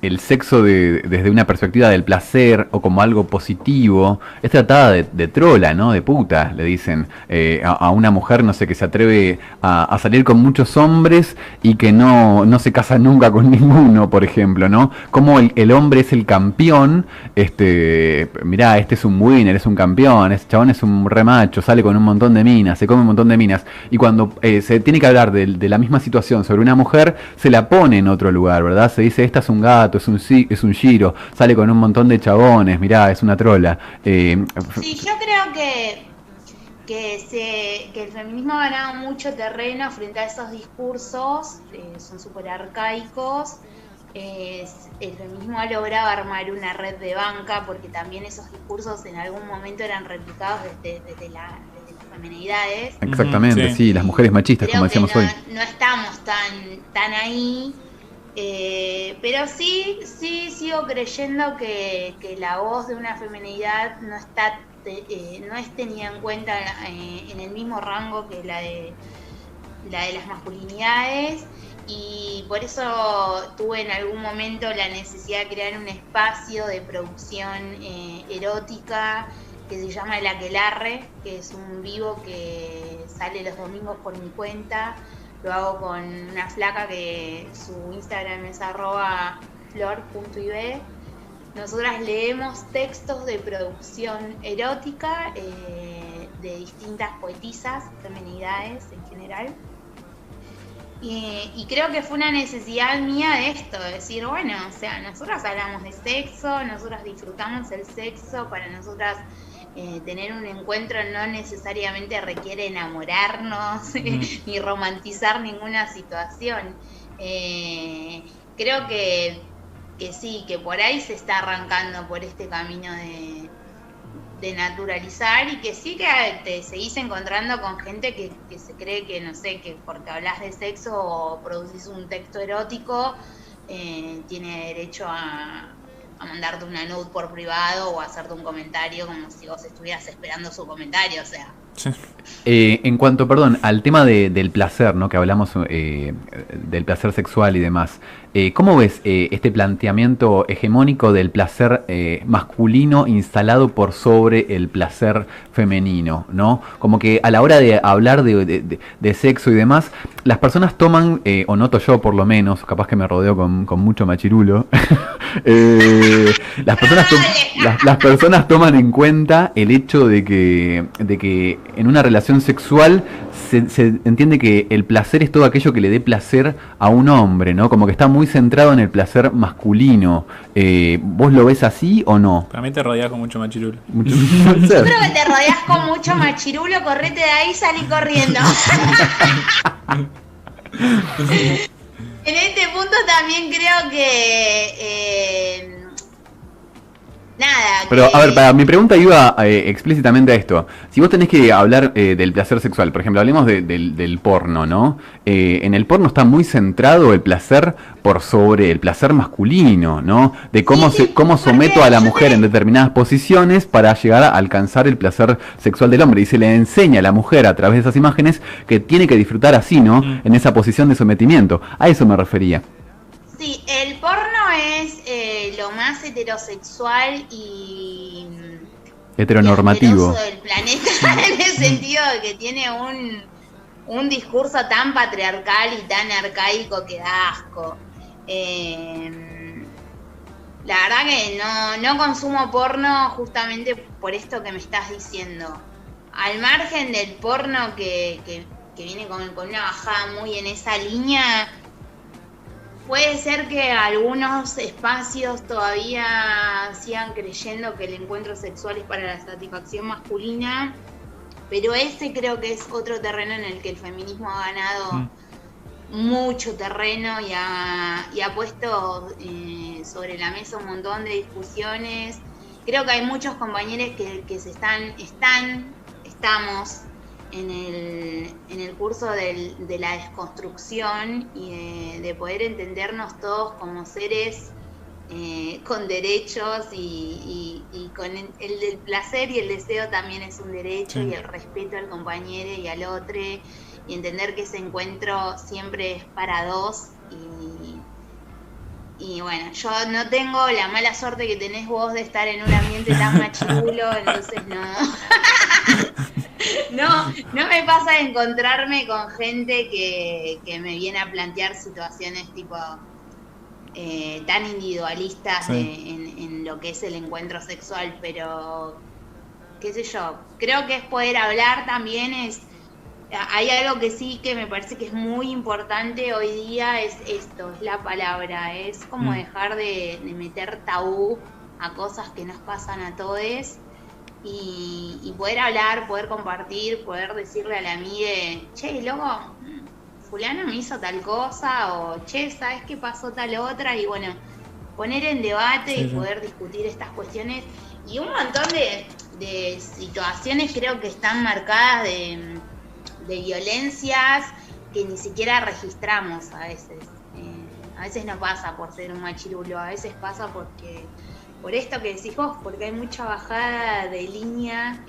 el sexo desde una perspectiva del placer o como algo positivo, es tratada de trola, ¿no? De puta, le dicen a una mujer, no sé, que se atreve a salir con muchos hombres y que no se casa nunca con ninguno, por ejemplo, ¿no? Como el hombre es el campeón, mirá, este es un winner, es un campeón, ese chabón es un remacho, sale con un montón de minas, se come un montón de minas, y cuando se tiene que hablar de la misma situación sobre una mujer, se la pone en otro lugar, ¿verdad? Se dice, esta es un gato, es un giro, sale con un montón de chabones, mirá, es una trola. Sí, yo creo que el feminismo ha ganado mucho terreno frente a esos discursos, son súper arcaicos. El feminismo ha logrado armar una red de banca, porque también esos discursos en algún momento eran replicados desde las feminidades. Exactamente, sí, las mujeres machistas, creo como decíamos hoy. No estamos tan ahí. Pero sí sigo creyendo que la voz de una feminidad no es tenida en cuenta en el mismo rango que la de las masculinidades, y por eso tuve en algún momento la necesidad de crear un espacio de producción erótica que se llama El Aquelarre, que es un vivo que sale los domingos por mi cuenta. Lo hago con una flaca que su Instagram es @flor.ib. Nosotras leemos textos de producción erótica de distintas poetisas, feminidades en general. Y creo que fue una necesidad mía de esto, de decir, bueno, o sea, nosotras hablamos de sexo, nosotras disfrutamos el sexo, para nosotras tener un encuentro no necesariamente requiere enamorarnos ni romantizar ninguna situación. Creo que sí, que por ahí se está arrancando por este camino de naturalizar, y que sí que te seguís encontrando con gente que se cree que, no sé, que porque hablas de sexo o producís un texto erótico tiene derecho a mandarte una nude por privado o a hacerte un comentario como si vos estuvieras esperando su comentario, o sea. Sí. En cuanto, perdón, al tema del placer, ¿no? Que hablamos del placer sexual y demás. ¿Cómo ves este planteamiento hegemónico del placer masculino instalado por sobre el placer femenino, ¿no? Como que a la hora de hablar de sexo y demás, las personas toman, o noto yo por lo menos, capaz que me rodeo con mucho machirulo, las personas toman en cuenta el hecho de que en una relación sexual se entiende que el placer es todo aquello que le dé placer a un hombre, ¿no? Como que está muy centrado en el placer masculino. ¿Vos lo ves así o no? Para mí te rodeas con mucho machirulo. Yo creo que te rodeas con mucho machirulo, correte de ahí y salí corriendo. En este punto también creo que... nada. Pero, a ver, mi pregunta iba explícitamente a esto. Si vos tenés que hablar del placer sexual, por ejemplo, hablemos del porno, ¿no? En el porno está muy centrado el placer por sobre el placer masculino, ¿no? De cómo someto a la mujer en determinadas posiciones para llegar a alcanzar el placer sexual del hombre. Y se le enseña a la mujer a través de esas imágenes que tiene que disfrutar así, ¿no? En esa posición de sometimiento. A eso me refería. Sí, el porno es lo más heterosexual y heteronormativo del planeta en el sentido de que tiene un discurso tan patriarcal y tan arcaico que da asco. La verdad que no consumo porno justamente por esto que me estás diciendo. Al margen del porno que viene con una bajada muy en esa línea, puede ser que algunos espacios todavía sigan creyendo que el encuentro sexual es para la satisfacción masculina, pero ese creo que es otro terreno en el que el feminismo ha ganado mucho terreno y ha puesto sobre la mesa un montón de discusiones. Creo que hay muchos compañeros que estamos en el curso de la desconstrucción y de poder entendernos todos como seres con derechos y con el del placer y el deseo también es un derecho, y el respeto al compañero y al otro, y entender que ese encuentro siempre es para dos. Y bueno, yo no tengo la mala suerte que tenés vos de estar en un ambiente tan machirulo, entonces no me pasa de encontrarme con gente que me viene a plantear situaciones tipo tan individualistas en lo que es el encuentro sexual, pero qué sé yo, creo que es poder hablar también. Hay algo que sí que me parece que es muy importante hoy día, es esto, es la palabra, es como dejar de meter tabú a cosas que nos pasan a todos y poder hablar, poder compartir, poder decirle a la amiga, che, loco, fulano me hizo tal cosa, o che, ¿sabes qué pasó tal otra? Y bueno, poner en debate y poder discutir estas cuestiones y un montón de situaciones creo que están marcadas de violencias que ni siquiera registramos a veces. A veces no pasa por ser un machirulo, a veces pasa por esto que decís vos, porque hay mucha bajada de línea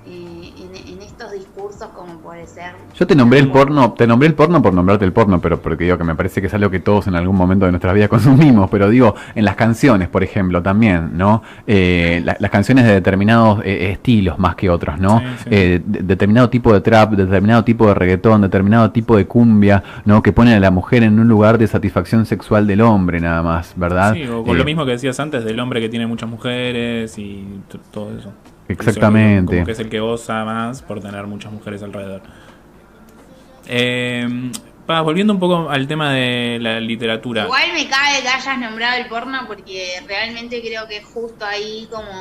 en estos discursos, como puede ser. Yo te nombré el porno por nombrarte el porno, pero porque digo que me parece que es algo que todos en algún momento de nuestras vidas consumimos, pero digo, en las canciones, por ejemplo, también, ¿no? Las canciones de determinados estilos más que otros, ¿no? Determinado tipo de trap, determinado tipo de reggaetón, determinado tipo de cumbia, ¿no? Que ponen a la mujer en un lugar de satisfacción sexual del hombre, nada más, ¿verdad? Sí, o con lo mismo que decías antes, del hombre que tiene muchas mujeres y todo eso. Exactamente. Como que es el que goza más por tener muchas mujeres alrededor. Volviendo un poco al tema de la literatura. Igual me cabe que hayas nombrado el porno porque realmente creo que es justo ahí como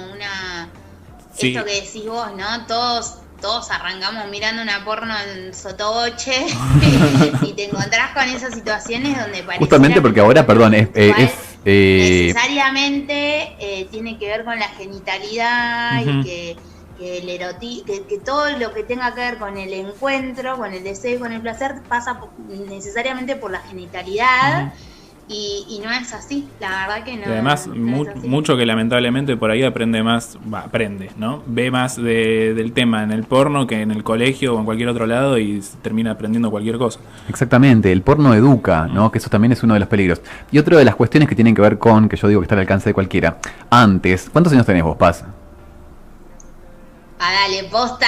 esto que decís vos, ¿no? Todos arrancamos mirando una porno en Sotoboche y te encontrás con esas situaciones donde parece justamente porque ahora, perdón, necesariamente tiene que ver con la genitalidad y que todo lo que tenga que ver con el encuentro, con el deseo y con el placer pasa necesariamente por la genitalidad. Y no es así, la verdad que no. Y además, no es así. mucho que lamentablemente por ahí aprende, ¿no? Ve más del tema en el porno que en el colegio o en cualquier otro lado y termina aprendiendo cualquier cosa. Exactamente, el porno educa, ¿no? Que eso también es uno de los peligros. Y otra de las cuestiones que tienen que ver con, que yo digo que está al alcance de cualquiera. Antes, ¿cuántos años tenés vos, Paz? Dale, posta.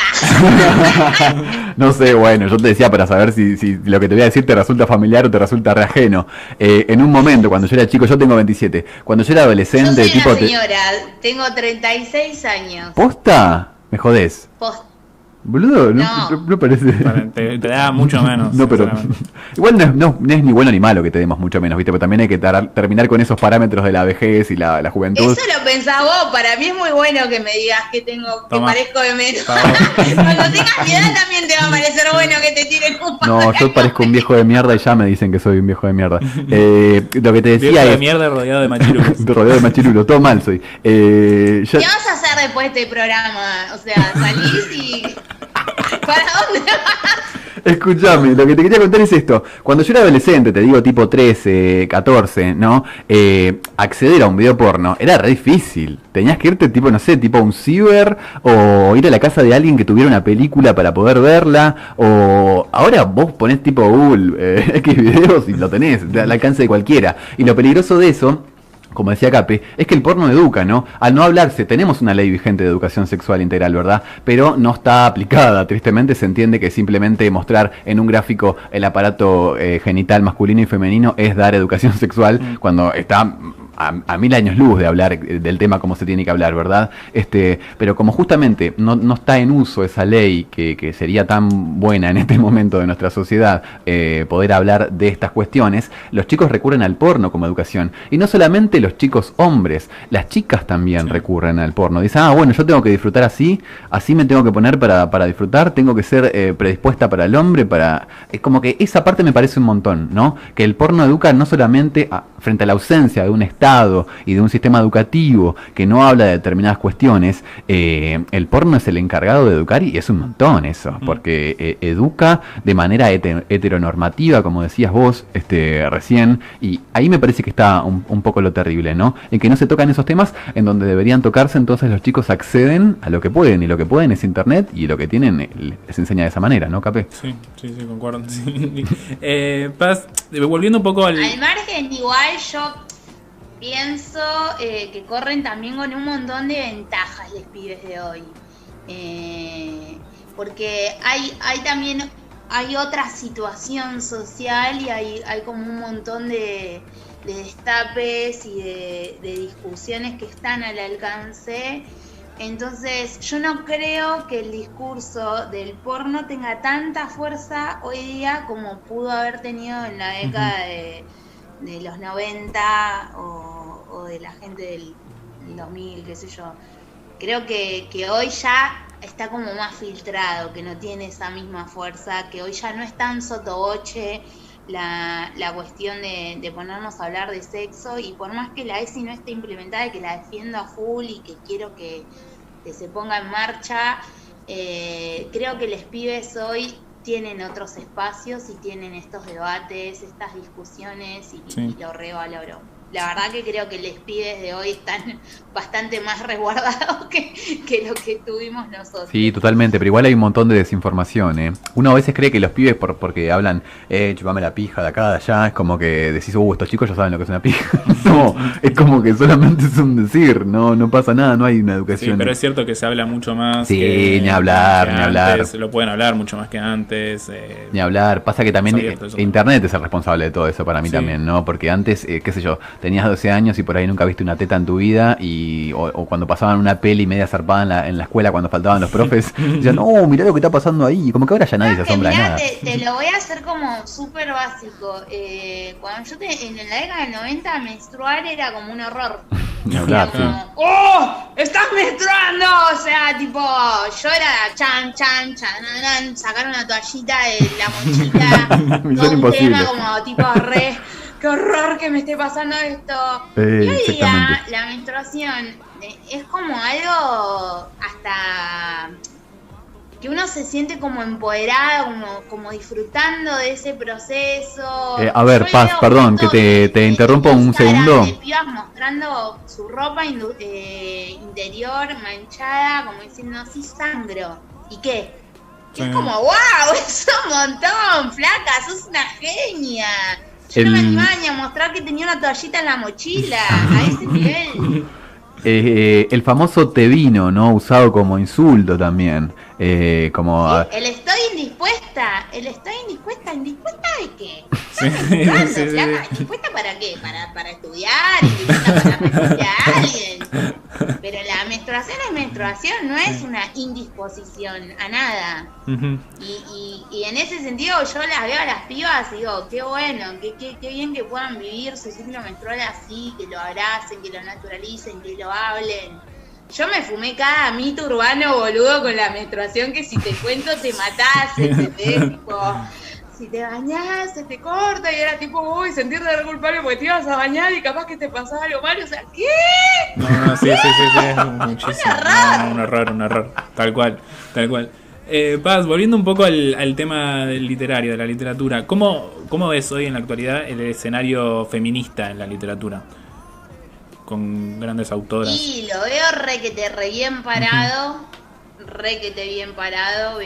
No sé, bueno, yo te decía para saber si lo que te voy a decir te resulta familiar o te resulta re ajeno. En un momento, cuando yo era chico, yo tengo 27, cuando yo era adolescente... Yo soy tipo una señora, tengo 36 años. ¿Posta? Me jodés. Posta. Boludo, No. no parece... Te da mucho menos. No, pero igual no es ni bueno ni malo que te demos mucho menos, ¿viste? Pero también hay que terminar con esos parámetros de la vejez y la juventud. Eso lo pensás vos, para mí es muy bueno que me digas que Toma. parezco de menos. Cuando tengas mi edad también te va a parecer bueno que te tiren un No, yo parezco un viejo de mierda y ya me dicen que soy un viejo de mierda. Lo que te decía viejo de es... mierda rodeado de machirulos. rodeado de machirulos, todo mal soy. ¿Qué vas a hacer después de este programa? O sea, salís y... ¿Para dónde vas? Escuchame, lo que te quería contar es esto. Cuando yo era adolescente, te digo tipo 13, 14, ¿no? Acceder a un video porno era re difícil. Tenías que irte tipo, no sé, tipo a un ciber o ir a la casa de alguien que tuviera una película para poder verla. O ahora vos ponés tipo Google X videos y lo tenés al alcance de cualquiera. Y lo peligroso de eso, como decía Cape, es que el porno educa, ¿no? Al no hablarse, tenemos una ley vigente de educación sexual integral, ¿verdad? Pero no está aplicada. Tristemente se entiende que simplemente mostrar en un gráfico el aparato genital masculino y femenino es dar educación sexual cuando está a 1000 años luz de hablar del tema como se tiene que hablar, ¿verdad? Pero como justamente no está en uso esa ley que sería tan buena en este momento de nuestra sociedad, poder hablar de estas cuestiones, los chicos recurren al porno como educación. Y no solamente los chicos hombres, las chicas también recurren al porno. Dicen, bueno, yo tengo que disfrutar así me tengo que poner para disfrutar, tengo que ser predispuesta para el hombre, es como que esa parte me parece un montón, ¿no? Que el porno educa no solamente frente a la ausencia de un Estado y de un sistema educativo que no habla de determinadas cuestiones, el porno es el encargado de educar y es un montón eso, porque educa de manera heteronormativa, como decías vos recién, y ahí me parece que está un poco lo terrible, ¿no? En que no se tocan esos temas en donde deberían tocarse, entonces los chicos acceden a lo que pueden, y lo que pueden es internet, y lo que tienen les enseña de esa manera, ¿no, Capé? Sí, concuerdo. Sí. Paz, volviendo un poco al margen, igual yo pienso que corren también con un montón de ventajas los pibes de hoy. Porque hay otra situación social y hay como un montón de destapes y de discusiones que están al alcance. Entonces yo no creo que el discurso del porno tenga tanta fuerza hoy día como pudo haber tenido en la década de los 90 o de la gente del 2000, qué sé yo. Creo que hoy ya está como más filtrado, que no tiene esa misma fuerza, que hoy ya no es tan sotoboche la cuestión de ponernos a hablar de sexo, y por más que la ESI no esté implementada y que la defiendo a full y que quiero que se ponga en marcha, creo que los pibes hoy tienen otros espacios y tienen estos debates, estas discusiones y lo revaloro. La verdad que creo que los pibes de hoy están bastante más resguardados que lo que tuvimos nosotros. Sí, totalmente, pero igual hay un montón de desinformación, ¿eh? Uno a veces cree que los pibes, porque hablan, chupame la pija de acá, de allá, es como que decís, estos chicos ya saben lo que es una pija. No, es como que solamente es un decir, no pasa nada, no hay una educación. Sí, pero es cierto que se habla mucho más. Sí, ni hablar. Lo pueden hablar mucho más que antes. Ni hablar, pasa que también internet es el responsable de todo eso para mí también, ¿no? Porque antes, qué sé yo, tenías 12 años y por ahí nunca viste una teta en tu vida, o cuando pasaban una peli media zarpada en la escuela cuando faltaban los profes, decían, no, mirá lo que está pasando ahí, como que ahora ya nadie se asombra de nada. Te lo voy a hacer como súper básico. Cuando yo en la década del 90 menstruar era como un horror. Ni hablar, era como, ¡oh! ¡Estás menstruando! O sea, tipo, yo era chan, sacar una toallita de la mochila. Misión imposible. Tema como tipo ¡qué horror que me esté pasando esto! Y hoy día la menstruación es como algo hasta que uno se siente como empoderado, como disfrutando de ese proceso. A ver, Yo Paz, veo perdón, que fotos te interrumpo un Instagram segundo. de pibas mostrando su ropa interior manchada, como diciendo, sí sangro. ¿Y qué? Sí. Es como, wow, es un montón, flaca, sos una genia. Yo no me animaba ni a mostrar que tenía una toallita en la mochila, a ese nivel. El famoso te vino, ¿no? Usado como insulto también. Como Sí, el estoy indispuesta ¿indispuesta de qué? Sí, ¿Cuándo, sí, sí, flaca? sí. ¿Indispuesta para qué? Para estudiar, indispuesta para mentirle a alguien. Pero la menstruación es menstruación, no es una indisposición a nada. Ujú. Y en ese sentido yo las veo a las pibas y digo, qué bueno, qué bien que puedan vivir su ciclo menstrual así, que lo abracen, que lo naturalicen, que lo hablen. Yo me fumé cada mito urbano, boludo, con la menstruación, que si te cuento te matás, ¿entendés? Tipo, si te bañás, se te corta, y era tipo, uy, sentirte culpable porque te ibas a bañar y capaz que te pasaba algo malo, o sea, ¿qué? No, sí, es muchísimo. error. Un error. Tal cual. Paz, volviendo un poco al tema del literario, de la literatura, ¿cómo ves hoy en la actualidad el escenario feminista en la literatura? Con grandes autoras. Y lo veo re bien parado, bien parado,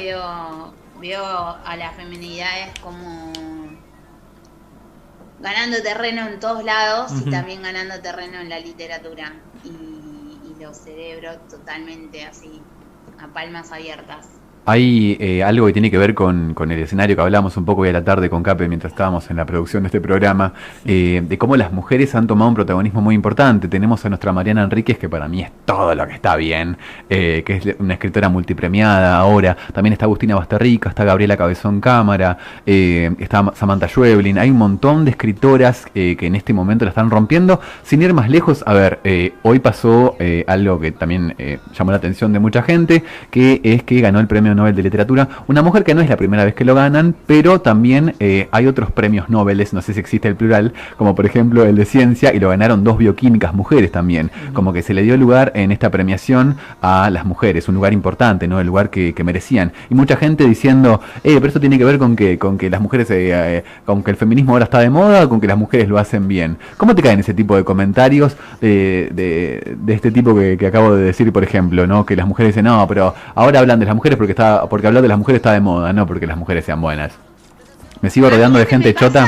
veo a las feminidades como ganando terreno en todos lados y también ganando terreno en la literatura y los cerebros totalmente así, a palmas abiertas. Hay algo que tiene que ver con el escenario que hablamos un poco hoy a la tarde con Cape mientras estábamos en la producción de este programa, de cómo las mujeres han tomado un protagonismo muy importante. Tenemos a nuestra Mariana Enríquez, que para mí es todo lo que está bien, que es una escritora multipremiada ahora. También está Agustina Basterrica, está Gabriela Cabezón Cámara, está Samantha Schweblin. Hay un montón de escritoras que en este momento la están rompiendo. Sin ir más lejos, a ver, hoy pasó algo que también llamó la atención de mucha gente, que es que ganó el premio Nobel de Literatura, una mujer que no es la primera vez que lo ganan, pero también hay otros premios Nobel, no sé si existe el plural, como por ejemplo el de ciencia, y lo ganaron 2 bioquímicas mujeres también, como que se le dio lugar en esta premiación a las mujeres, un lugar importante, ¿no? El lugar que merecían, y mucha gente diciendo, pero esto tiene que ver con que las mujeres, con que el feminismo ahora está de moda, o con que las mujeres lo hacen bien. ¿Cómo te caen ese tipo de comentarios de este tipo que acabo de decir, por ejemplo, ¿no? Que las mujeres dicen, no, pero ahora hablan de las mujeres porque hablar de las mujeres está de moda, no porque las mujeres sean buenas. Me sigo rodeando de gente chota.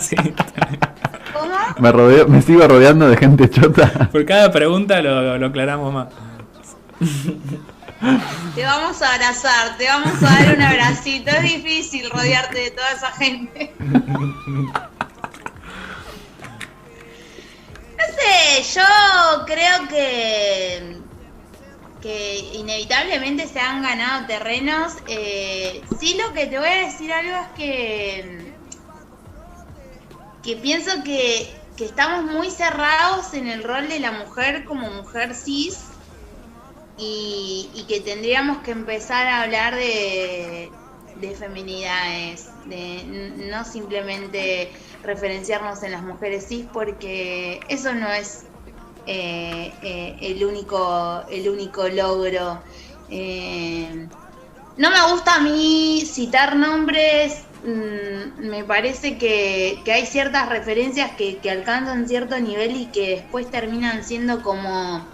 Sí. ¿Cómo? Me sigo rodeando de gente chota. Por cada pregunta lo aclaramos más. Te vamos a abrazar, te vamos a dar un abracito. Es difícil rodearte de toda esa gente. No sé, yo creo que inevitablemente se han ganado terrenos. Sí, lo que te voy a decir algo es que pienso que estamos muy cerrados en el rol de la mujer como mujer cis y que tendríamos que empezar a hablar de feminidades, de no simplemente referenciarnos en las mujeres cis, porque eso no es el único logro. No me gusta a mí citar nombres. Me parece que hay ciertas referencias que alcanzan cierto nivel y que después terminan siendo como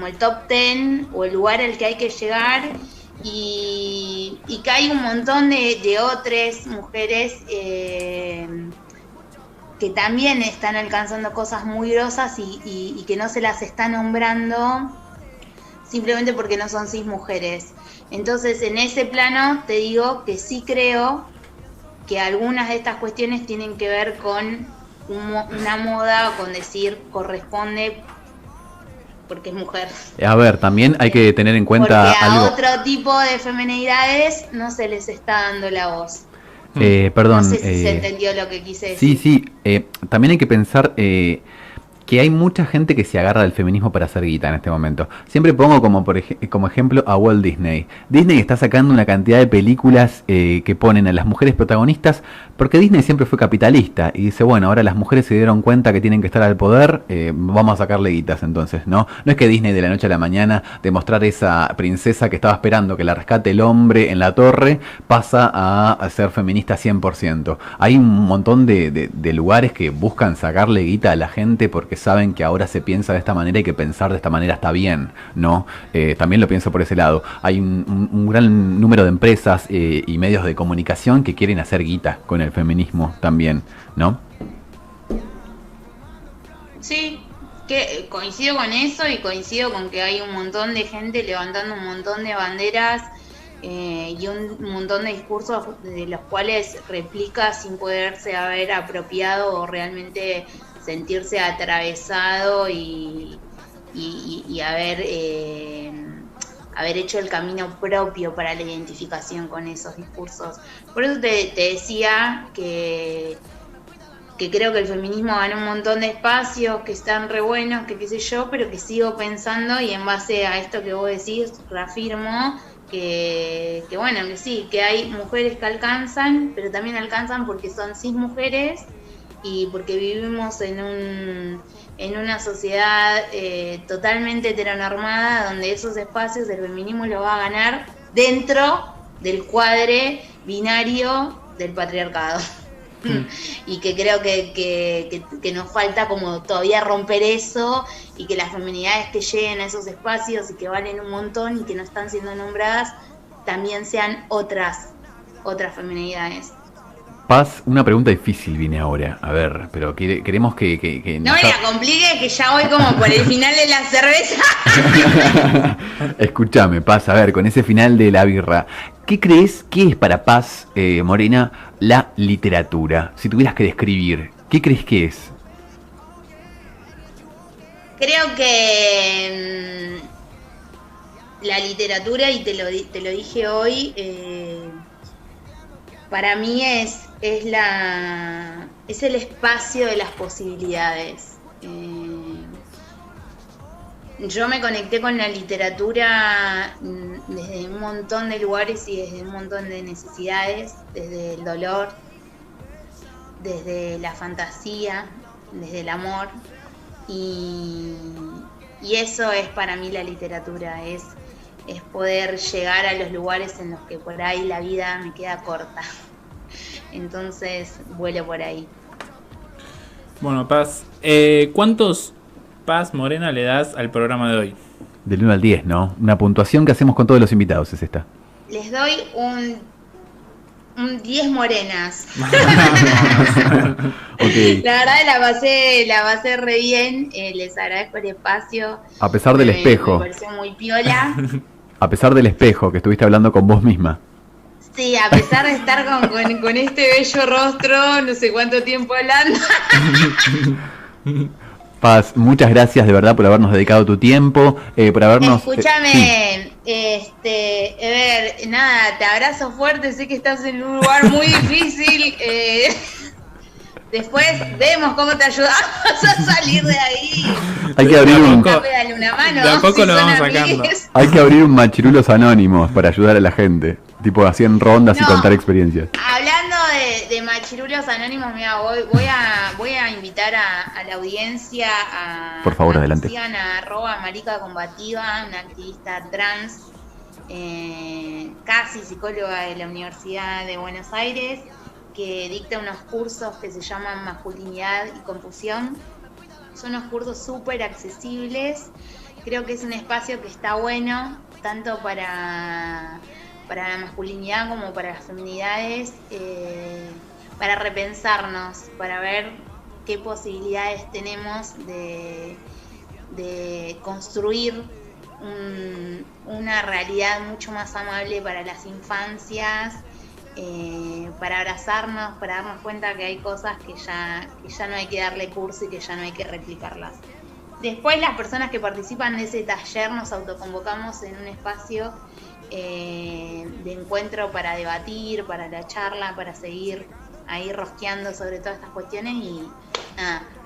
el top 10 o el lugar al que hay que llegar, y que hay un montón de otras mujeres que también están alcanzando cosas muy grosas y que no se las está nombrando simplemente porque no son cis mujeres. Entonces, en ese plano te digo que sí creo que algunas de estas cuestiones tienen que ver con una moda, o con decir corresponde porque es mujer. A ver, también hay que tener en cuenta porque a algo. otro tipo de feminidades no se les está dando la voz. Perdón. No sé si se entendió lo que quise decir. Sí, también hay que pensar que hay mucha gente que se agarra del feminismo para hacer guita en este momento. Siempre pongo como ejemplo a Walt Disney. Disney está sacando una cantidad de películas que ponen a las mujeres protagonistas porque Disney siempre fue capitalista y dice, bueno, ahora las mujeres se dieron cuenta que tienen que estar al poder, vamos a sacarle guitas entonces, ¿no? No es que Disney de la noche a la mañana demostrar esa princesa que estaba esperando que la rescate el hombre en la torre pasa a ser feminista 100%. Hay un montón de lugares que buscan sacarle guita a la gente porque saben que ahora se piensa de esta manera y que pensar de esta manera está bien, ¿no? También lo pienso por ese lado. Hay un gran número de empresas y medios de comunicación que quieren hacer guita con el feminismo también, ¿no? Sí, que coincido con eso y coincido con que hay un montón de gente levantando un montón de banderas y un montón de discursos de los cuales replica sin poderse haber apropiado o realmente sentirse atravesado y haber hecho el camino propio para la identificación con esos discursos. Por eso te decía que creo que el feminismo gana un montón de espacios, que están re buenos, que qué sé yo, pero que sigo pensando y en base a esto que vos decís, reafirmo que bueno, que sí, que hay mujeres que alcanzan, pero también alcanzan porque son cis mujeres y porque vivimos en una sociedad totalmente heteronormada donde esos espacios el feminismo lo va a ganar dentro del cuadre binario del patriarcado. Y que creo que nos falta como todavía romper eso y que las feminidades que lleguen a esos espacios y que valen un montón y que no están siendo nombradas también sean otras feminidades. Paz, una pregunta difícil viene ahora. A ver, pero queremos que no me la complique, que ya voy como por el final de la cerveza. Escúchame, Paz, a ver, con ese final de la birra, ¿qué crees que es para Paz Morena la literatura? Si tuvieras que describir, ¿qué crees que es? Creo que la literatura, y te lo dije hoy, para mí es el espacio de las posibilidades. Yo me conecté con la literatura desde un montón de lugares y desde un montón de necesidades, desde el dolor, desde la fantasía, desde el amor. Y eso es para mí la literatura, es poder llegar a los lugares en los que por ahí la vida me queda corta. Entonces vuelo por ahí. Bueno, Paz, ¿cuántos Paz Morena le das al programa de hoy? Del 1 al 10, ¿no? Una puntuación que hacemos con todos los invitados es esta. Les doy un 10 morenas. Okay. La verdad la pasé re bien, les agradezco el espacio. A pesar del espejo. Me pareció muy piola. A pesar del espejo, que estuviste hablando con vos misma. Sí, a pesar de estar con este bello rostro, no sé cuánto tiempo hablando. Paz, muchas gracias de verdad por habernos dedicado tu tiempo, por habernos... Escúchame, Ever, nada, te abrazo fuerte, sé que estás en un lugar muy difícil, después vemos cómo te ayudamos a salir de ahí. Hay que abrir una mano, de a poco lo vamos sacando. Hay que abrir un Machirulos Anónimos para ayudar a la gente, tipo así en rondas y contar experiencias. Hablando de Machirulos Anónimos, mira, voy a invitar a la audiencia a... Por favor, adelante. Sigan a @maricacombativa, una activista trans, casi psicóloga de la Universidad de Buenos Aires, que dicta unos cursos que se llaman Masculinidad y Confusión. Son unos cursos súper accesibles. Creo que es un espacio que está bueno, tanto para la masculinidad como para las feminidades, para repensarnos, para ver qué posibilidades tenemos de construir una realidad mucho más amable para las infancias, para abrazarnos, para darnos cuenta que hay cosas que ya no hay que darle curso y que ya no hay que replicarlas. Después, las personas que participan de ese taller nos autoconvocamos en un espacio de encuentro para debatir, para la charla, para seguir ahí rosqueando sobre todas estas cuestiones y nada,